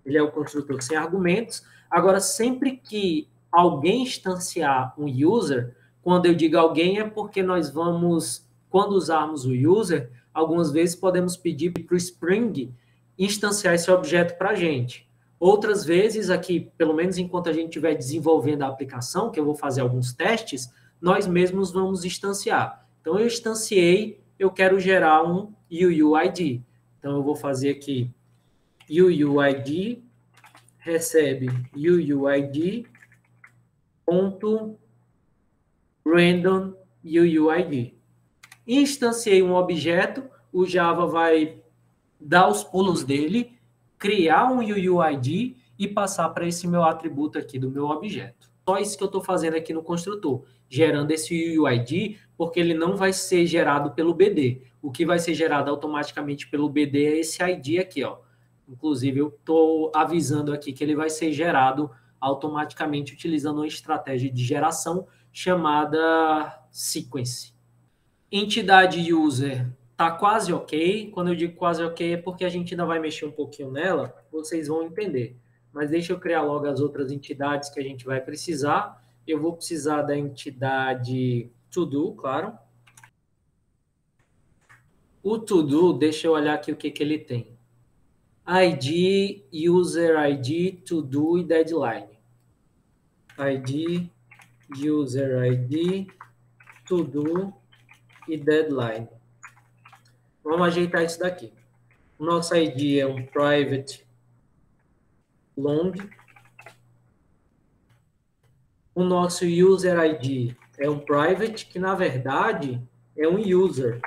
ele é o construtor sem argumentos. Agora, sempre que alguém instanciar um user, quando eu digo alguém é porque nós vamos, quando usarmos o user, algumas vezes podemos pedir para o Spring instanciar esse objeto para a gente. Outras vezes, aqui, pelo menos enquanto a gente estiver desenvolvendo a aplicação, que eu vou fazer alguns testes, nós mesmos vamos instanciar. Então, eu instanciei, eu quero gerar um UUID. Então, eu vou fazer aqui UUID, recebe UUID.random UUID. Instanciei um objeto, o Java vai dar os pulos dele, criar um UUID e passar para esse meu atributo aqui do meu objeto. Só isso que eu estou fazendo aqui no construtor, gerando esse UUID, porque ele não vai ser gerado pelo BD. O que vai ser gerado automaticamente pelo BD é esse ID aqui, ó. Inclusive, eu estou avisando aqui que ele vai ser gerado automaticamente utilizando uma estratégia de geração chamada sequence. Entidade user está quase ok. Quando eu digo quase ok é porque a gente ainda vai mexer um pouquinho nela, vocês vão entender. Mas deixa eu criar logo as outras entidades que a gente vai precisar. Eu vou precisar da entidade to-do, claro. O to-do, deixa eu olhar aqui o que ele tem. ID, user ID, to-do e deadline. ID, user ID, to-do e deadline. Vamos ajeitar isso daqui. O nosso ID é um private long. O nosso user ID é um private, que na verdade é um user.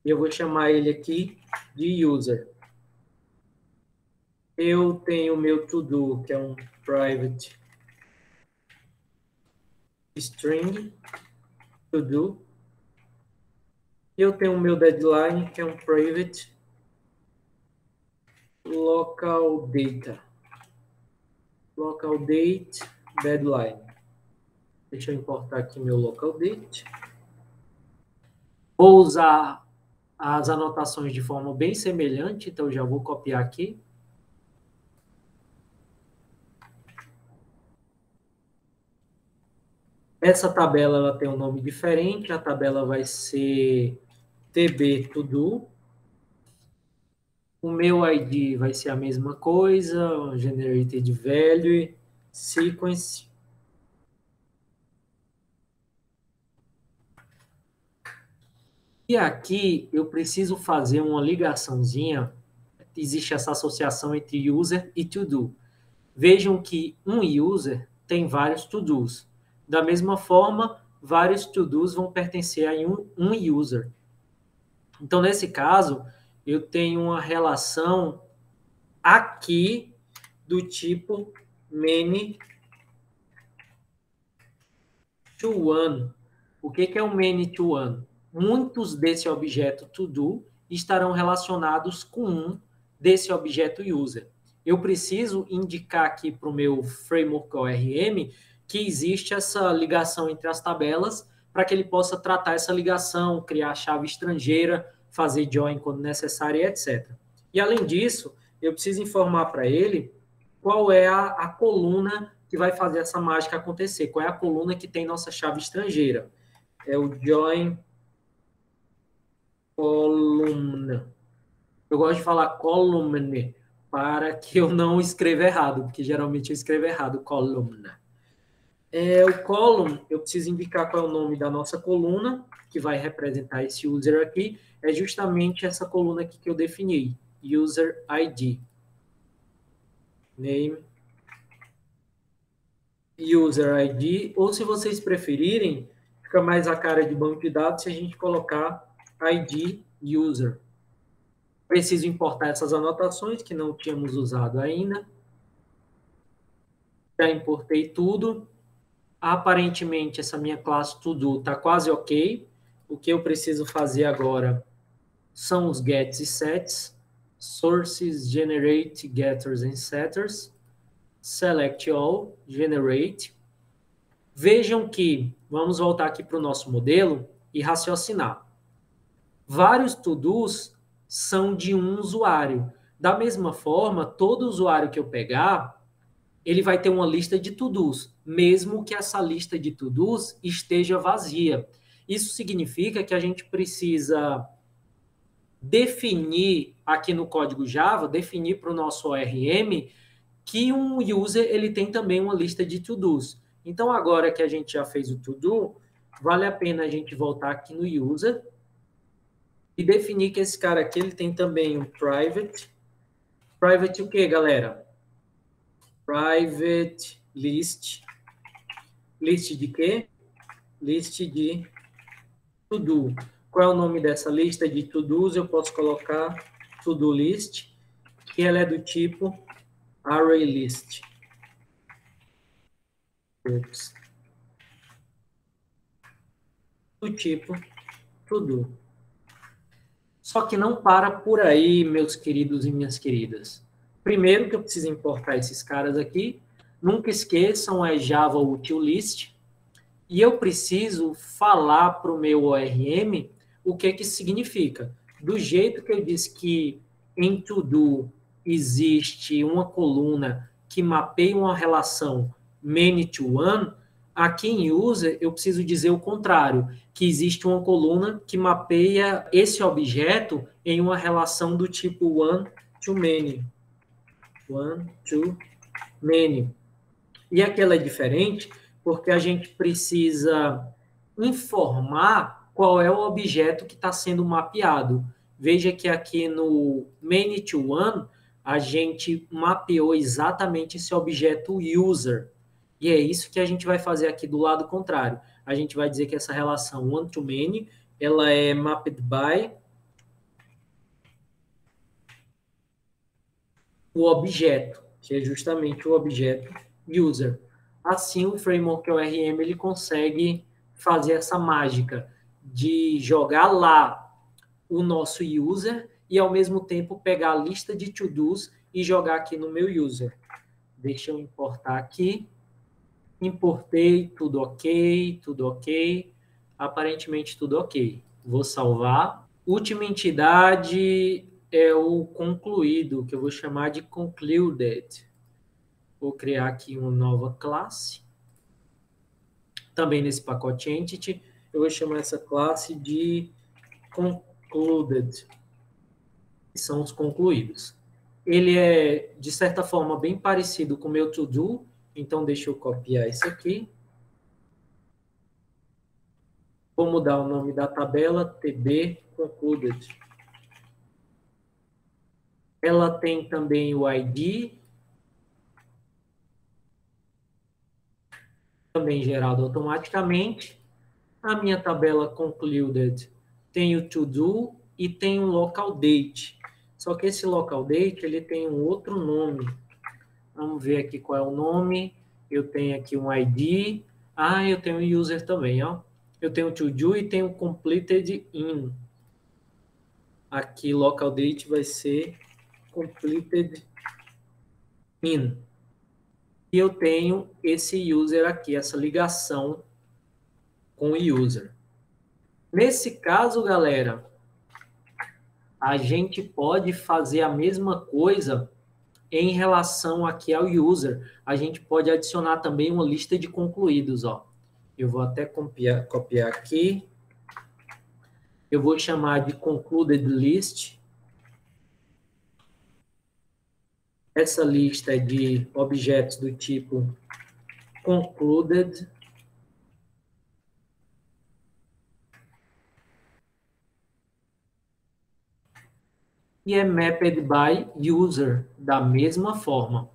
Eu vou chamar ele aqui de user. Eu tenho o meu to-do, que é um private string, to-do. Eu tenho o meu deadline, que é um private local data. Local date, deadline. Deixa eu importar aqui meu local date. Vou usar as anotações de forma bem semelhante, então já vou copiar aqui. Essa tabela ela tem um nome diferente, a tabela vai ser TB To-Do. O meu ID vai ser a mesma coisa, Generated Value, Sequence. E aqui eu preciso fazer uma ligaçãozinha. Existe essa associação entre user e to-do. Vejam que um user tem vários to-dos. Da mesma forma, vários to-dos vão pertencer a um user. Então, nesse caso, eu tenho uma relação aqui do tipo many to one. O que é um many to one? Muitos desse objeto to-do estarão relacionados com um desse objeto user. Eu preciso indicar aqui para o meu framework ORM que existe essa ligação entre as tabelas para que ele possa tratar essa ligação, criar chave estrangeira, fazer join quando necessário, etc. E além disso, eu preciso informar para ele qual é a coluna que vai fazer essa mágica acontecer, qual é a coluna que tem nossa chave estrangeira. É o join column. Eu gosto de falar column para que eu não escreva errado, porque geralmente eu escrevo errado, columna. O column, eu preciso indicar qual é o nome da nossa coluna, que vai representar esse user aqui, é justamente essa coluna aqui que eu defini, user ID. Name, user ID, ou se vocês preferirem, fica mais a cara de banco de dados se a gente colocar ID user. Preciso importar essas anotações que não tínhamos usado ainda. Já importei tudo. Aparentemente, essa minha classe to-do está quase ok. O que eu preciso fazer agora são os gets e sets. Sources, generate, getters and setters. Select all, generate. Vejam que, vamos voltar aqui para o nosso modelo e raciocinar. Vários to-dos são de um usuário. Da mesma forma, todo usuário que eu pegar, ele vai ter uma lista de to-dos, mesmo que essa lista de to-dos esteja vazia. Isso significa que a gente precisa definir aqui no código Java, definir para o nosso ORM, que um user ele tem também uma lista de to-dos. Então, agora que a gente já fez o to-do, vale a pena a gente voltar aqui no user e definir que esse cara aqui ele tem também um private. Private o quê, galera? Private list. List de quê? List de to-do. Qual é o nome dessa lista de to-dos? Eu posso colocar to-do list, que ela é do tipo array list. Do tipo to-do. Só que não para por aí, meus queridos e minhas queridas. Primeiro que eu preciso importar esses caras aqui. Nunca esqueçam, é Java utilist. E eu preciso falar para o meu ORM o que significa. Do jeito que eu disse que em to-do existe uma coluna que mapeia uma relação many to one, aqui em user eu preciso dizer o contrário, que existe uma coluna que mapeia esse objeto em uma relação do tipo one to many. One to many. E aquela é diferente porque a gente precisa informar qual é o objeto que está sendo mapeado. Veja que aqui no many to one, a gente mapeou exatamente esse objeto user. E é isso que a gente vai fazer aqui do lado contrário. A gente vai dizer que essa relação one to many, ela é mapped by o objeto, que é justamente o objeto user. Assim, o framework ORM ele consegue fazer essa mágica de jogar lá o nosso user e, ao mesmo tempo, pegar a lista de to-dos e jogar aqui no meu user. Deixa eu importar aqui. Importei, tudo ok, tudo ok. Aparentemente, tudo ok. Vou salvar. Última entidade é o concluído, que eu vou chamar de concluded. Vou criar aqui uma nova classe. também nesse pacote entity, eu vou chamar essa classe de concluded, que são os concluídos. Ele é, de certa forma, bem parecido com o meu to-do, então deixa eu copiar isso aqui. Vou mudar o nome da tabela, TB concluded. Ela tem também o ID, também gerado automaticamente. A minha tabela concluded tem o to-do e tem um local date. Só que esse local date ele tem um outro nome. Vamos ver aqui qual é o nome. Eu tenho aqui um ID. Eu tenho um user também, ó. Eu tenho o to-do e tenho o completed in. Aqui local date vai ser completed in. E eu tenho esse user aqui, essa ligação com o user. Nesse caso, galera, a gente pode fazer a mesma coisa em relação aqui ao user. A gente pode adicionar também uma lista de concluídos, ó. Eu vou até copiar aqui. Eu vou chamar de concluded list. Essa lista é de objetos do tipo concluded. E é mapped by user, da mesma forma.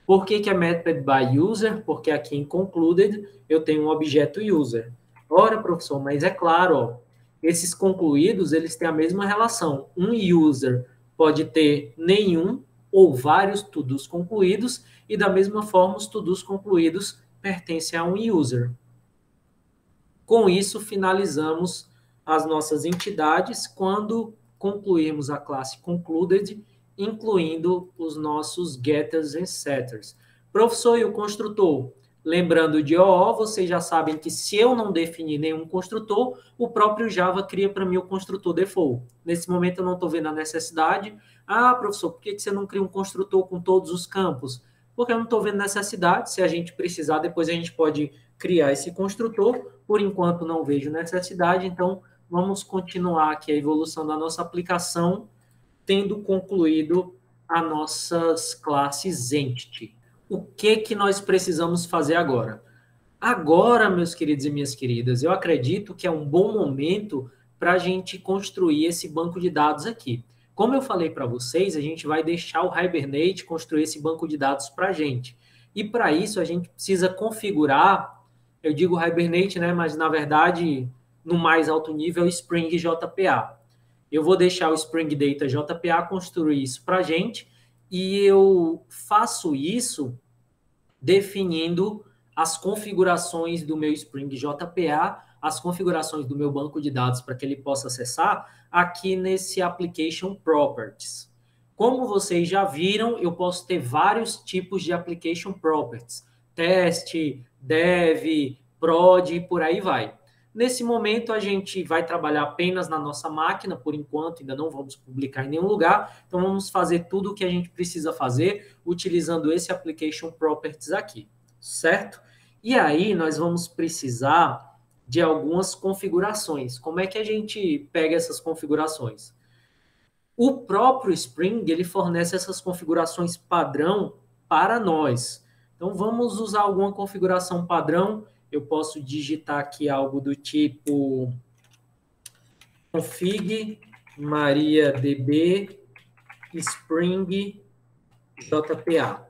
Por que é mapped by user? Porque aqui em concluded eu tenho um objeto user. Ora, professor, mas é claro, ó, esses concluídos eles têm a mesma relação. Um user pode ter nenhum ou vários to-dos concluídos e da mesma forma os to-dos concluídos pertencem a um user. Com isso, finalizamos as nossas entidades quando concluirmos a classe concluded, incluindo os nossos getters e setters. Professor, e o construtor? Lembrando de OO, vocês já sabem que se eu não definir nenhum construtor, o próprio Java cria para mim o construtor default. Nesse momento eu não estou vendo a necessidade. Professor, por que você não cria um construtor com todos os campos? Porque eu não estou vendo necessidade. Se a gente precisar, depois a gente pode criar esse construtor. Por enquanto não vejo necessidade, então vamos continuar aqui a evolução da nossa aplicação, tendo concluído as nossas classes entity. O que nós precisamos fazer agora? Agora, meus queridos e minhas queridas, eu acredito que é um bom momento para a gente construir esse banco de dados aqui. Como eu falei para vocês, a gente vai deixar o Hibernate construir esse banco de dados para a gente. E para isso a gente precisa configurar, eu digo Hibernate, né, mas na verdade, no mais alto nível, Spring JPA. Eu vou deixar o Spring Data JPA construir isso para a gente e eu faço isso definindo as configurações do meu Spring JPA, as configurações do meu banco de dados para que ele possa acessar aqui nesse Application Properties. Como vocês já viram, eu posso ter vários tipos de Application Properties. Teste, Dev, Prod e por aí vai. Nesse momento, a gente vai trabalhar apenas na nossa máquina, por enquanto, ainda não vamos publicar em nenhum lugar. Então, vamos fazer tudo o que a gente precisa fazer utilizando esse Application Properties aqui, certo? E aí, nós vamos precisar de algumas configurações. Como é que a gente pega essas configurações? O próprio Spring, ele fornece essas configurações padrão para nós. Então, vamos usar alguma configuração padrão. Eu posso digitar aqui algo do tipo config mariadb spring jpa.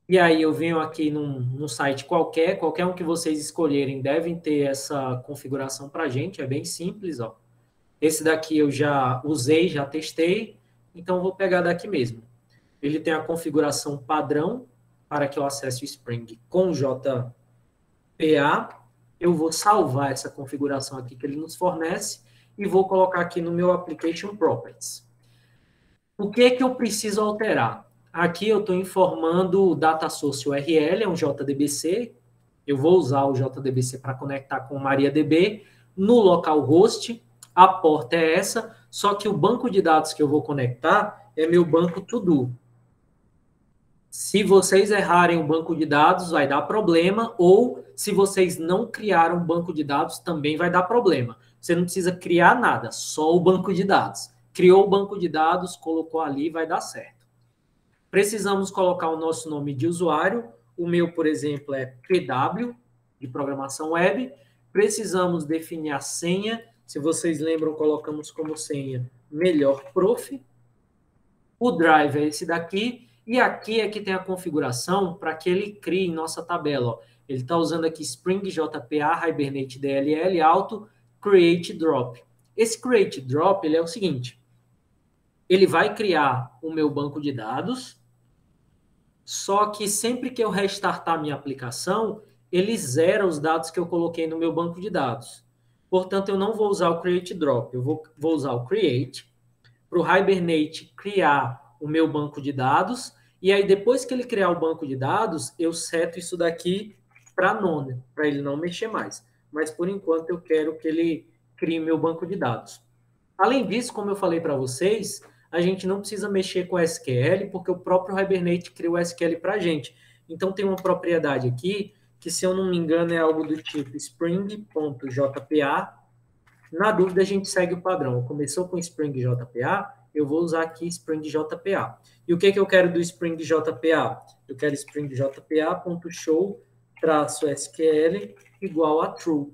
E aí eu venho aqui num site qualquer um que vocês escolherem devem ter essa configuração para a gente, é bem simples, ó. Esse daqui eu já usei, já testei, então vou pegar daqui mesmo. Ele tem a configuração padrão para que eu acesse o Spring com JPA. Eu vou salvar essa configuração aqui que ele nos fornece e vou colocar aqui no meu Application Properties. O que eu preciso alterar? Aqui eu estou informando o Data Source URL, é um JDBC. Eu vou usar o JDBC para conectar com o MariaDB. No localhost, a porta é essa, só que o banco de dados que eu vou conectar é meu banco to-do. Se vocês errarem o banco de dados, vai dar problema, ou se vocês não criaram um banco de dados, também vai dar problema. Você não precisa criar nada, só o banco de dados. Criou o banco de dados, colocou ali, vai dar certo. Precisamos colocar o nosso nome de usuário. O meu, por exemplo, é PW, de programação web. Precisamos definir a senha. Se vocês lembram, colocamos como senha melhor prof. O drive é esse daqui. E aqui é que tem a configuração para que ele crie nossa tabela. Ó. Ele está usando aqui Spring JPA, Hibernate DLL, Auto, Create Drop. Esse Create Drop ele é o seguinte. Ele vai criar o meu banco de dados, só que sempre que eu restartar minha aplicação, ele zera os dados que eu coloquei no meu banco de dados. Portanto, eu não vou usar o Create Drop, eu vou usar o Create para o Hibernate criar o meu banco de dados, e aí depois que ele criar o banco de dados, eu seto isso daqui para none, para ele não mexer mais. Mas por enquanto eu quero que ele crie meu banco de dados. Além disso, como eu falei para vocês, a gente não precisa mexer com SQL, porque o próprio Hibernate criou SQL para a gente. Então, tem uma propriedade aqui, que se eu não me engano é algo do tipo spring.jpa. Na dúvida, a gente segue o padrão. Começou com Spring JPA, eu vou usar aqui Spring JPA. E o que eu quero do Spring JPA? Eu quero Spring JPA.show-SQL igual a true.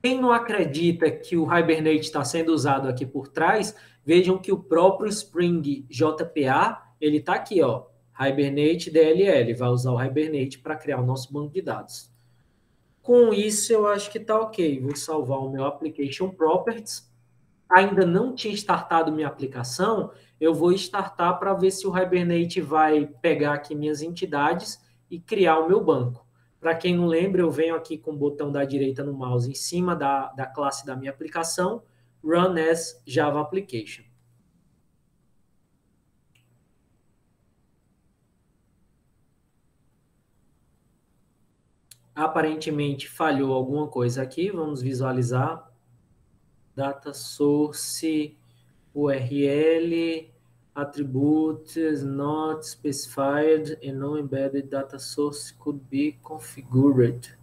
Quem não acredita que o Hibernate está sendo usado aqui por trás, vejam que o próprio Spring JPA, ele está aqui, ó, Hibernate DLL, vai usar o Hibernate para criar o nosso banco de dados. Com isso, eu acho que está ok. Vou salvar o meu Application Properties. Ainda não tinha startado minha aplicação, eu vou startar para ver se o Hibernate vai pegar aqui minhas entidades e criar o meu banco. Para quem não lembra, eu venho aqui com o botão da direita no mouse em cima da classe da minha aplicação, Run as Java Application. Aparentemente falhou alguma coisa aqui, vamos visualizar. Data source, URL, attributes not specified and no embedded data source could be configured.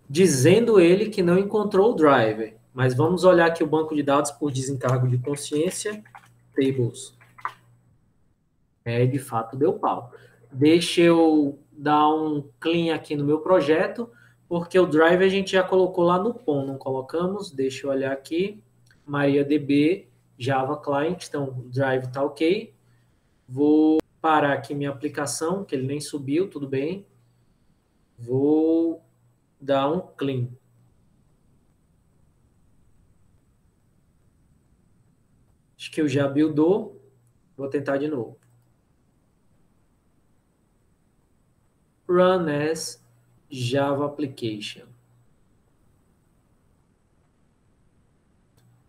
Dizendo ele que não encontrou o driver. Mas vamos olhar aqui o banco de dados por desencargo de consciência, tables. De fato, deu pau. Deixa eu dar um clean aqui no meu projeto, porque o driver a gente já colocou lá no POM, não colocamos? Deixa eu olhar aqui. MariaDB, Java Client, então o drive está ok. Vou parar aqui minha aplicação, que ele nem subiu, tudo bem. Vou dar um clean. Acho que eu já buildou. Vou tentar de novo. Run as Java Application.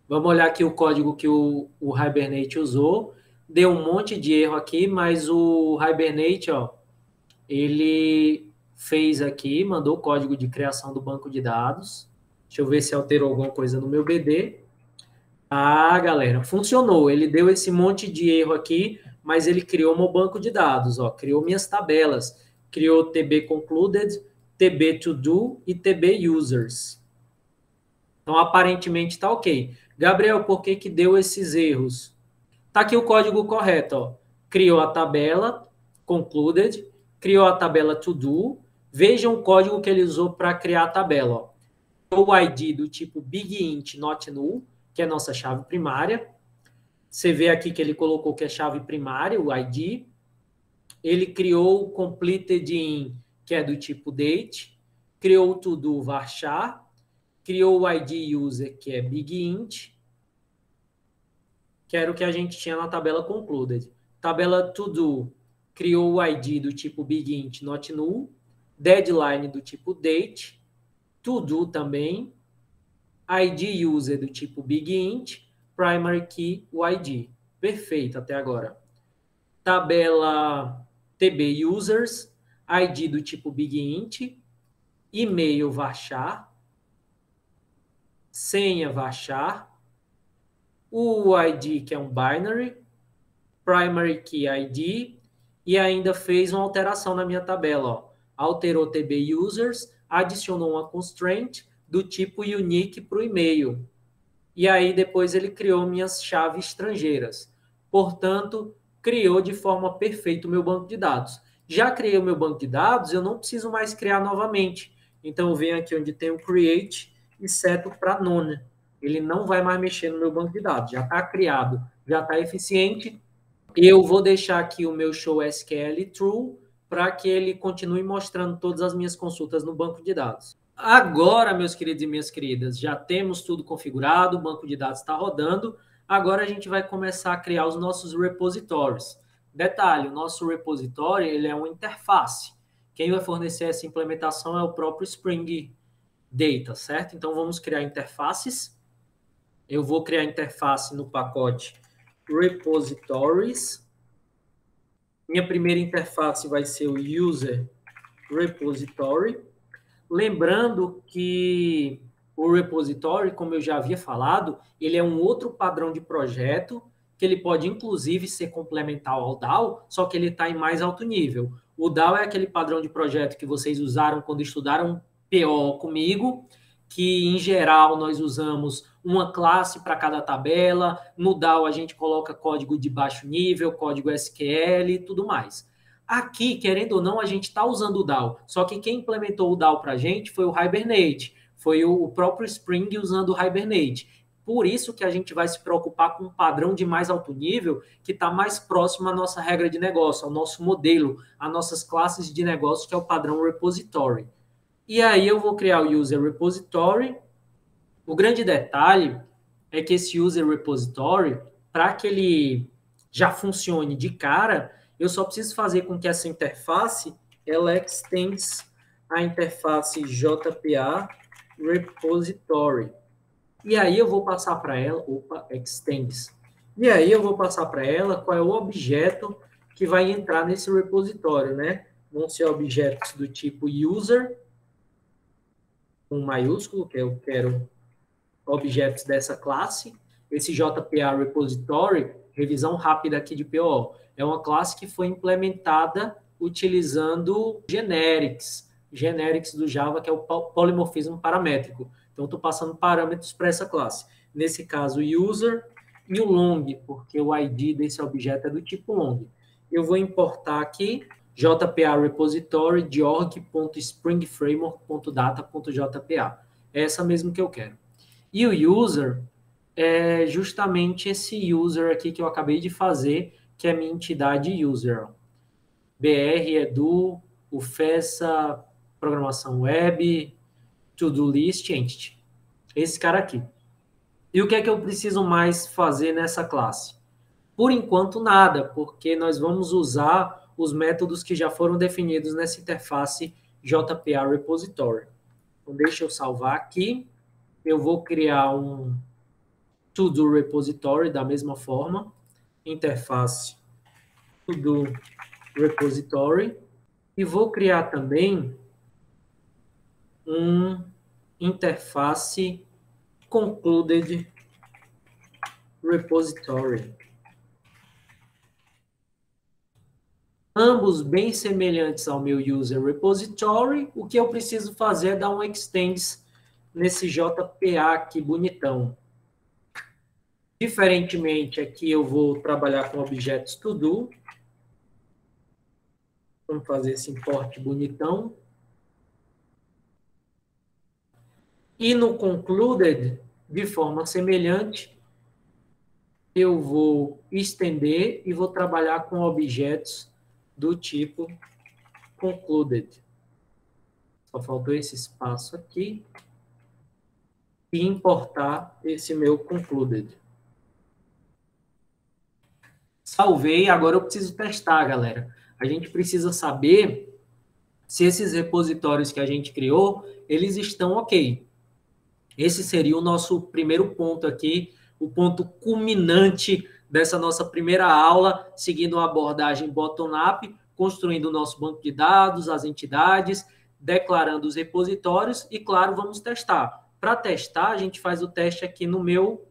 Vamos olhar aqui o código que o Hibernate usou. Deu um monte de erro aqui, mas o Hibernate, ó, ele fez aqui, mandou o código de criação do banco de dados. Deixa eu ver se alterou alguma coisa no meu BD. Ah, galera, funcionou. Ele deu esse monte de erro aqui, mas ele criou meu banco de dados, ó, criou minhas tabelas, criou TB Concluded, TB To Do e TB Users. Então, aparentemente está ok. Gabriel, por que deu esses erros? Está aqui o código correto. Ó. Criou a tabela concluded, criou a tabela to do. Vejam o código que ele usou para criar a tabela. Ó. O ID do tipo bigint not null, que é a nossa chave primária. Você vê aqui que ele colocou que é chave primária, o ID. Ele criou o completed in, que é do tipo date. Criou o to do varchar. Criou o ID user, que é bigint, que era o que a gente tinha na tabela concluded. Tabela to do criou o ID do tipo bigint not null, deadline do tipo date, to do também, ID user do tipo bigint, primary key o ID. Perfeito até agora. Tabela TB users, ID do tipo bigint, e-mail varchar, senha varchar, o ID, que é um binary, primary key ID, e ainda fez uma alteração na minha tabela. Ó. Alterou TB users, adicionou uma constraint do tipo unique para o e-mail. E aí depois ele criou minhas chaves estrangeiras. Portanto, criou de forma perfeita o meu banco de dados. Já criei o meu banco de dados, eu não preciso mais criar novamente. Então eu venho aqui onde tem o create e seto para none. Ele não vai mais mexer no meu banco de dados. Já está criado, já está eficiente. Eu vou deixar aqui o meu show SQL true para que ele continue mostrando todas as minhas consultas no banco de dados. Agora, meus queridos e minhas queridas, já temos tudo configurado, o banco de dados está rodando. Agora a gente vai começar a criar os nossos repositórios. Detalhe, o nosso repositório ele é uma interface. Quem vai fornecer essa implementação é o próprio Spring Data, certo? Então vamos criar interfaces. Eu vou criar interface no pacote repositories. Minha primeira interface vai ser o user repository. Lembrando que o repository, como eu já havia falado, ele é um outro padrão de projeto que ele pode, inclusive, ser complementar ao DAO, só que ele está em mais alto nível. O DAO é aquele padrão de projeto que vocês usaram quando estudaram PO comigo, que, em geral, nós usamos uma classe para cada tabela. No DAO, a gente coloca código de baixo nível, código SQL e tudo mais. Aqui, querendo ou não, a gente está usando o DAO. Só que quem implementou o DAO para a gente foi o Hibernate. Foi o próprio Spring usando o Hibernate. Por isso que a gente vai se preocupar com um padrão de mais alto nível que está mais próximo à nossa regra de negócio, ao nosso modelo, às nossas classes de negócio, que é o padrão repository. E aí eu vou criar o user repository. O grande detalhe é que esse user repository, para que ele já funcione de cara, eu só preciso fazer com que essa interface ela extends a interface JPA repository. E aí eu vou passar para ela, extends. E aí eu vou passar para ela qual é o objeto que vai entrar nesse repositório, né? Vão ser objetos do tipo user, com maiúsculo, que eu quero objetos dessa classe. Esse JPA repository, revisão rápida aqui de PO, é uma classe que foi implementada utilizando generics do Java, que é o polimorfismo paramétrico. Então, estou passando parâmetros para essa classe. Nesse caso, o user e o long, porque o ID desse objeto é do tipo long. Eu vou importar aqui JPA repository de org.springframework.data.jpa. É essa mesmo que eu quero. E o user é justamente esse user aqui que eu acabei de fazer, que é a minha entidade user. BR, Edu, UFESA, Programação Web, To-Do List, Entity. Esse cara aqui. E o que é que eu preciso mais fazer nessa classe? Por enquanto, nada, porque nós vamos usar os métodos que já foram definidos nessa interface JPA Repository. Então, deixa eu salvar aqui. Eu vou criar um To-Do Repository da mesma forma. Interface To-Do Repository. E vou criar também um interface Concluded Repository. Ambos bem semelhantes ao meu user repository. O que eu preciso fazer é dar um extends nesse JPA aqui bonitão. Diferentemente, aqui eu vou trabalhar com objetos to do. Vamos fazer esse import bonitão. E no concluded, de forma semelhante, eu vou estender e vou trabalhar com objetos do tipo concluded. Só faltou esse espaço aqui. E importar esse meu concluded. Salvei, agora eu preciso testar, galera. A gente precisa saber se esses repositórios que a gente criou, eles estão ok. Esse seria o nosso primeiro ponto aqui, o ponto culminante dessa nossa primeira aula, seguindo uma abordagem bottom-up, construindo o nosso banco de dados, as entidades, declarando os repositórios e, claro, vamos testar. Para testar, a gente faz o teste aqui no meu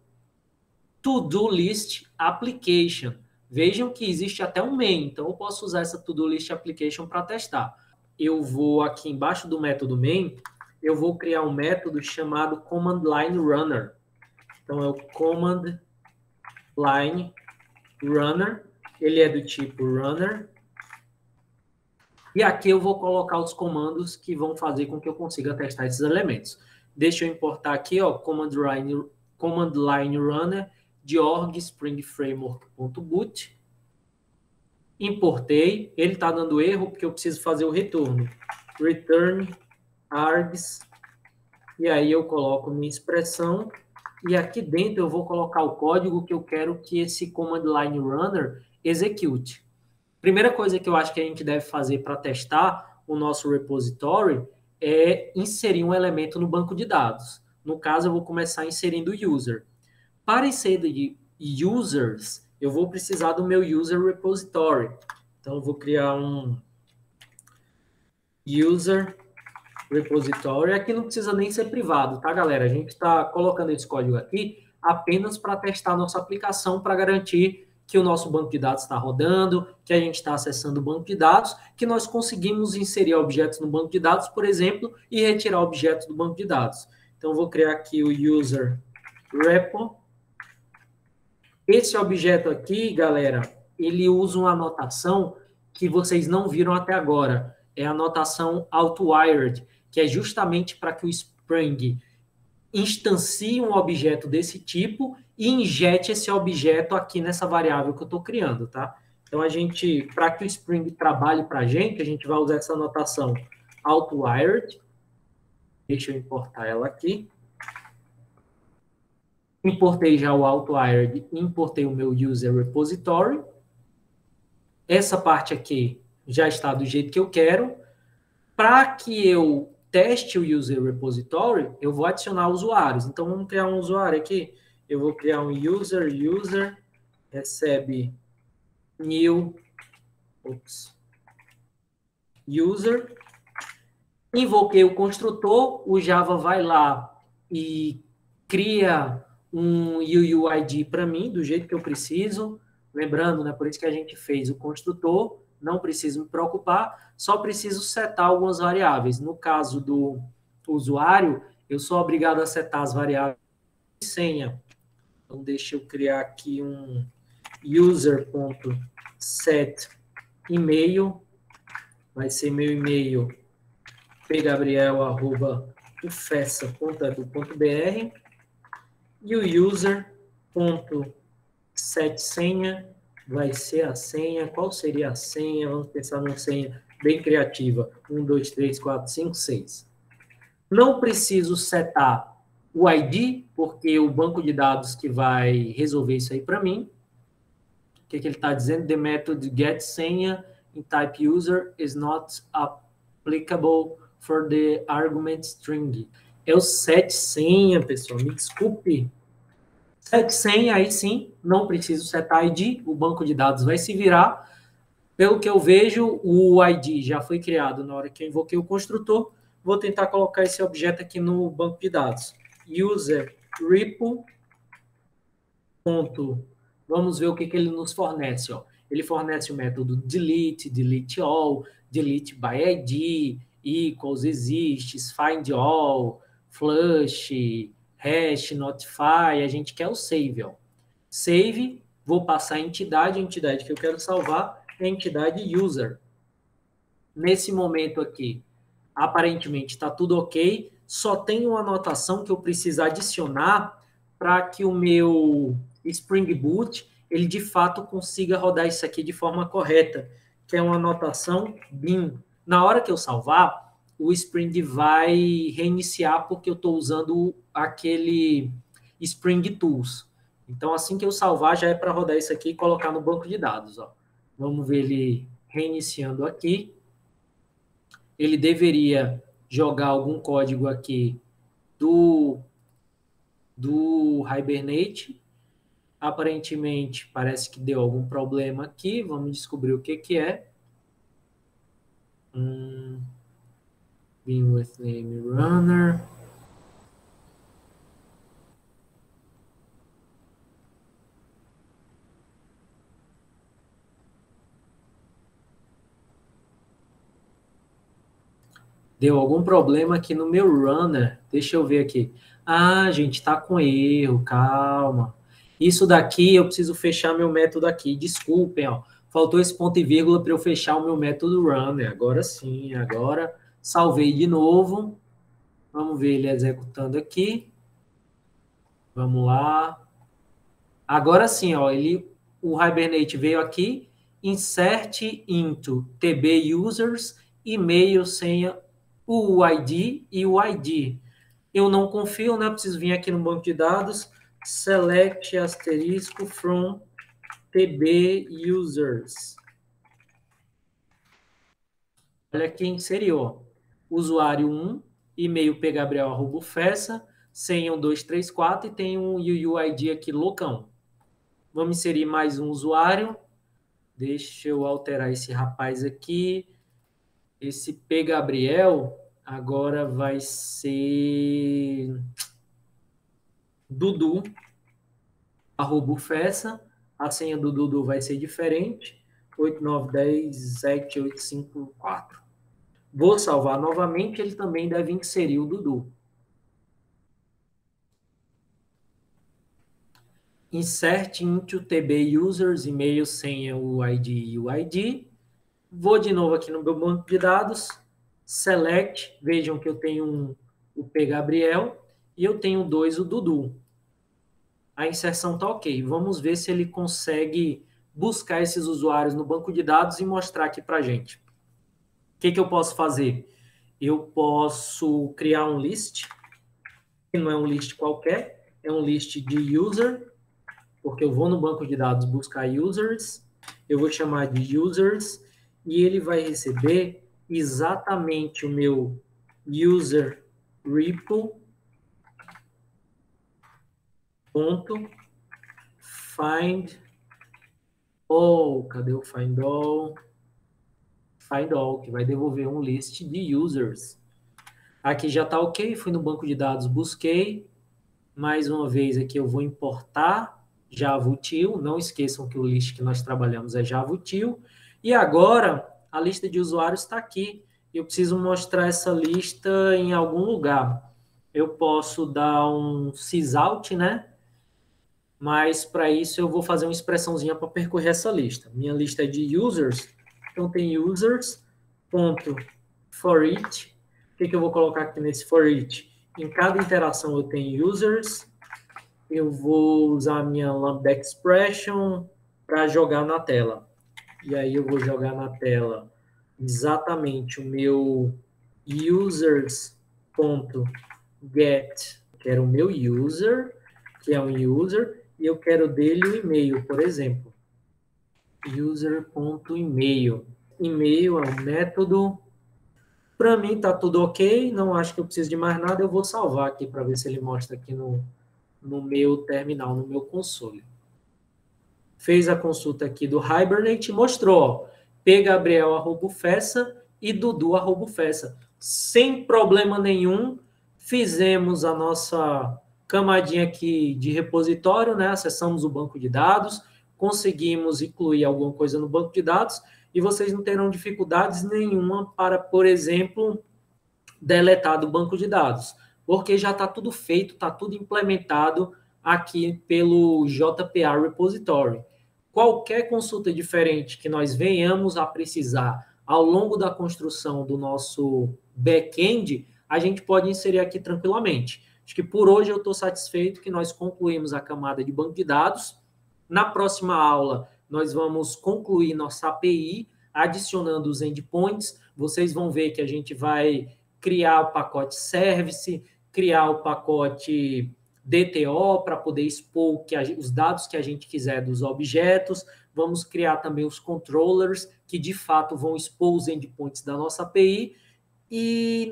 To-Do List Application. Vejam que existe até um main, então eu posso usar essa To-Do List Application para testar. Eu vou aqui embaixo do método main, eu vou criar um método chamado Command Line Runner. Então é o Command Line Runner, ele é do tipo Runner. E aqui eu vou colocar os comandos que vão fazer com que eu consiga testar esses elementos. Deixa eu importar aqui, ó, Command Line Runner de org spring framework.boot. Importei, ele está dando erro porque eu preciso fazer o retorno. Return args, e aí eu coloco minha expressão, e aqui dentro eu vou colocar o código que eu quero que esse Command Line Runner execute. Primeira coisa que eu acho que a gente deve fazer para testar o nosso repository é inserir um elemento no banco de dados. No caso, eu vou começar inserindo o user. Para inserir users, eu vou precisar do meu user repository. Então, eu vou criar um user repository. Aqui não precisa nem ser privado, tá, galera? A gente está colocando esse código aqui apenas para testar a nossa aplicação, para garantir que o nosso banco de dados está rodando, que a gente está acessando o banco de dados, que nós conseguimos inserir objetos no banco de dados, por exemplo, e retirar objetos do banco de dados. Então, vou criar aqui o user repo. Esse objeto aqui, galera, ele usa uma anotação que vocês não viram até agora. É a anotação auto-wired, que é justamente para que o Spring instancie um objeto desse tipo e injete esse objeto aqui nessa variável que eu estou criando, tá? Então, para que o Spring trabalhe para a gente vai usar essa anotação auto-wired. Deixa eu importar ela aqui. Importei já o auto-wired, importei o meu user repository. Essa parte aqui já está do jeito que eu quero. Para que eu teste o user repository, eu vou adicionar usuários. Então, vamos criar um usuário aqui. Eu vou criar um user recebe new user. Invoquei o construtor, o Java vai lá e cria um UUID para mim, do jeito que eu preciso. Lembrando, né, por isso que a gente fez o construtor, não preciso me preocupar, só preciso setar algumas variáveis. No caso do usuário, eu sou obrigado a setar as variáveis de senha. Então, deixa eu criar aqui um user.set e-mail, vai ser meu e-mail pgabriel@ufessa.edu.br e o user.setSenha vai ser a senha. Qual seria a senha? Vamos pensar numa senha bem criativa. 1, 2, 3, 4, 5, 6. Não preciso setar o ID, porque o banco de dados que vai resolver isso aí para mim. O que ele está dizendo? The method getSenha in type user is not applicable for the argument string. É o setSenha, pessoal. Me desculpe. SetSenha, aí sim, não preciso setar ID, o banco de dados vai se virar. Pelo que eu vejo, o ID já foi criado na hora que eu invoquei o construtor. Vou tentar colocar esse objeto aqui no banco de dados. User repo. Vamos ver o que ele nos fornece. Ó. Ele fornece o método delete, delete all, delete by ID, equals, exists, find all, flush, hash, notify. A gente quer o save. Ó. Save, vou passar a entidade que eu quero salvar é a entidade user. Nesse momento aqui, aparentemente está tudo ok, só tem uma anotação que eu preciso adicionar para que o meu Spring Boot, ele de fato consiga rodar isso aqui de forma correta, que é uma anotação bin. Na hora que eu salvar, o Spring vai reiniciar porque eu estou usando aquele Spring Tools. Então, assim que eu salvar, já é para rodar isso aqui e colocar no banco de dados. Ó. Vamos ver ele reiniciando aqui. Ele deveria jogar algum código aqui do Hibernate. Aparentemente, parece que deu algum problema aqui. Vamos descobrir o que é. Bin with name runner. Deu algum problema aqui no meu runner. Deixa eu ver aqui. Ah, gente, tá com erro, calma. Isso daqui, eu preciso fechar meu método aqui. Desculpem, ó. Faltou esse ponto e vírgula para eu fechar o meu método runner. Agora sim, agora salvei de novo. Vamos ver ele executando aqui. Vamos lá. Agora sim, ó, o Hibernate veio aqui, insert into TB users, e-mail, senha, o ID e o ID. Eu não confio, né? Preciso vir aqui no banco de dados, select asterisco from TB users. Olha quem inseriu, ó. Usuário 1, e-mail pgabriel@ufessa, senha 1234 e tem um UUID aqui loucão. Vamos inserir mais um usuário. Deixa eu alterar esse rapaz aqui. Esse P. Gabriel agora vai ser Dudu, @ufessa. A senha do Dudu vai ser diferente. 89107854. Vou salvar novamente. Ele também deve inserir o Dudu. Insert into TB users, e-mail, senha, o ID e o ID. Vou de novo aqui no meu banco de dados, select, vejam que eu tenho o P. Gabriel e eu tenho 2 o Dudu. A inserção está ok. Vamos ver se ele consegue buscar esses usuários no banco de dados e mostrar aqui para a gente. O que eu posso fazer? Eu posso criar um list, que não é um list qualquer, é um list de user, porque eu vou no banco de dados buscar users, eu vou chamar de users, e ele vai receber exatamente o meu user repo ponto find all. Cadê o find all? Find all, que vai devolver um list de users. Aqui já está ok, fui no banco de dados, busquei. Mais uma vez aqui eu vou importar JavaUtil. Não esqueçam que o list que nós trabalhamos é JavaUtil. E agora a lista de usuários está aqui. Eu preciso mostrar essa lista em algum lugar. Eu posso dar um sysout, né? Mas para isso eu vou fazer uma expressãozinha para percorrer essa lista. Minha lista é de users, então tem users.forEach. O que eu vou colocar aqui nesse forEach? Em cada interação eu tenho users. Eu vou usar a minha lambda expression para jogar na tela. E aí eu vou jogar na tela exatamente o meu users.get, que era o meu user, que é um user, e eu quero dele o e-mail, por exemplo. User.email. E-mail é um método. Para mim está tudo ok, não acho que eu preciso de mais nada, eu vou salvar aqui para ver se ele mostra aqui no meu terminal, no meu console. Fez a consulta aqui do Hibernate, mostrou, pgabriel@ufessa e dudu@ufessa. Sem problema nenhum, fizemos a nossa camadinha aqui de repositório, né? Acessamos o banco de dados, conseguimos incluir alguma coisa no banco de dados e vocês não terão dificuldades nenhuma para, por exemplo, deletar do banco de dados, porque já está tudo feito, está tudo implementado aqui pelo JPA Repository. Qualquer consulta diferente que nós venhamos a precisar ao longo da construção do nosso back-end, a gente pode inserir aqui tranquilamente. Acho que por hoje eu estou satisfeito que nós concluímos a camada de banco de dados. Na próxima aula, nós vamos concluir nossa API, adicionando os endpoints. Vocês vão ver que a gente vai criar o pacote service, criar o pacote DTO para poder expor os dados que a gente quiser dos objetos. Vamos criar também os controllers, que de fato vão expor os endpoints da nossa API. E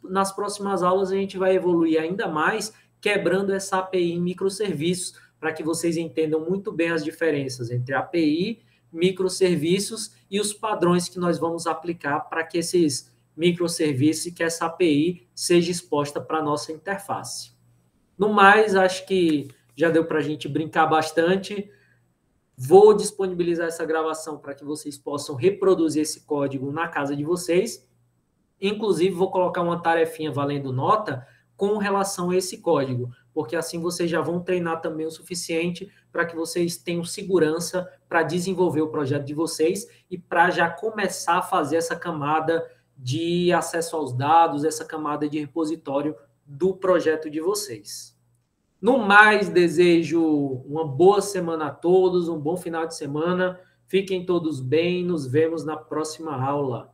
nas próximas aulas a gente vai evoluir ainda mais, quebrando essa API em microserviços, para que vocês entendam muito bem as diferenças entre API, microserviços e os padrões que nós vamos aplicar para que esses microserviços e que essa API seja exposta para a nossa interface. No mais, acho que já deu para a gente brincar bastante. Vou disponibilizar essa gravação para que vocês possam reproduzir esse código na casa de vocês. Inclusive, vou colocar uma tarefinha valendo nota com relação a esse código, porque assim vocês já vão treinar também o suficiente para que vocês tenham segurança para desenvolver o projeto de vocês e para já começar a fazer essa camada de acesso aos dados, essa camada de repositório do projeto de vocês. No mais, desejo uma boa semana a todos, um bom final de semana. Fiquem todos bem, nos vemos na próxima aula.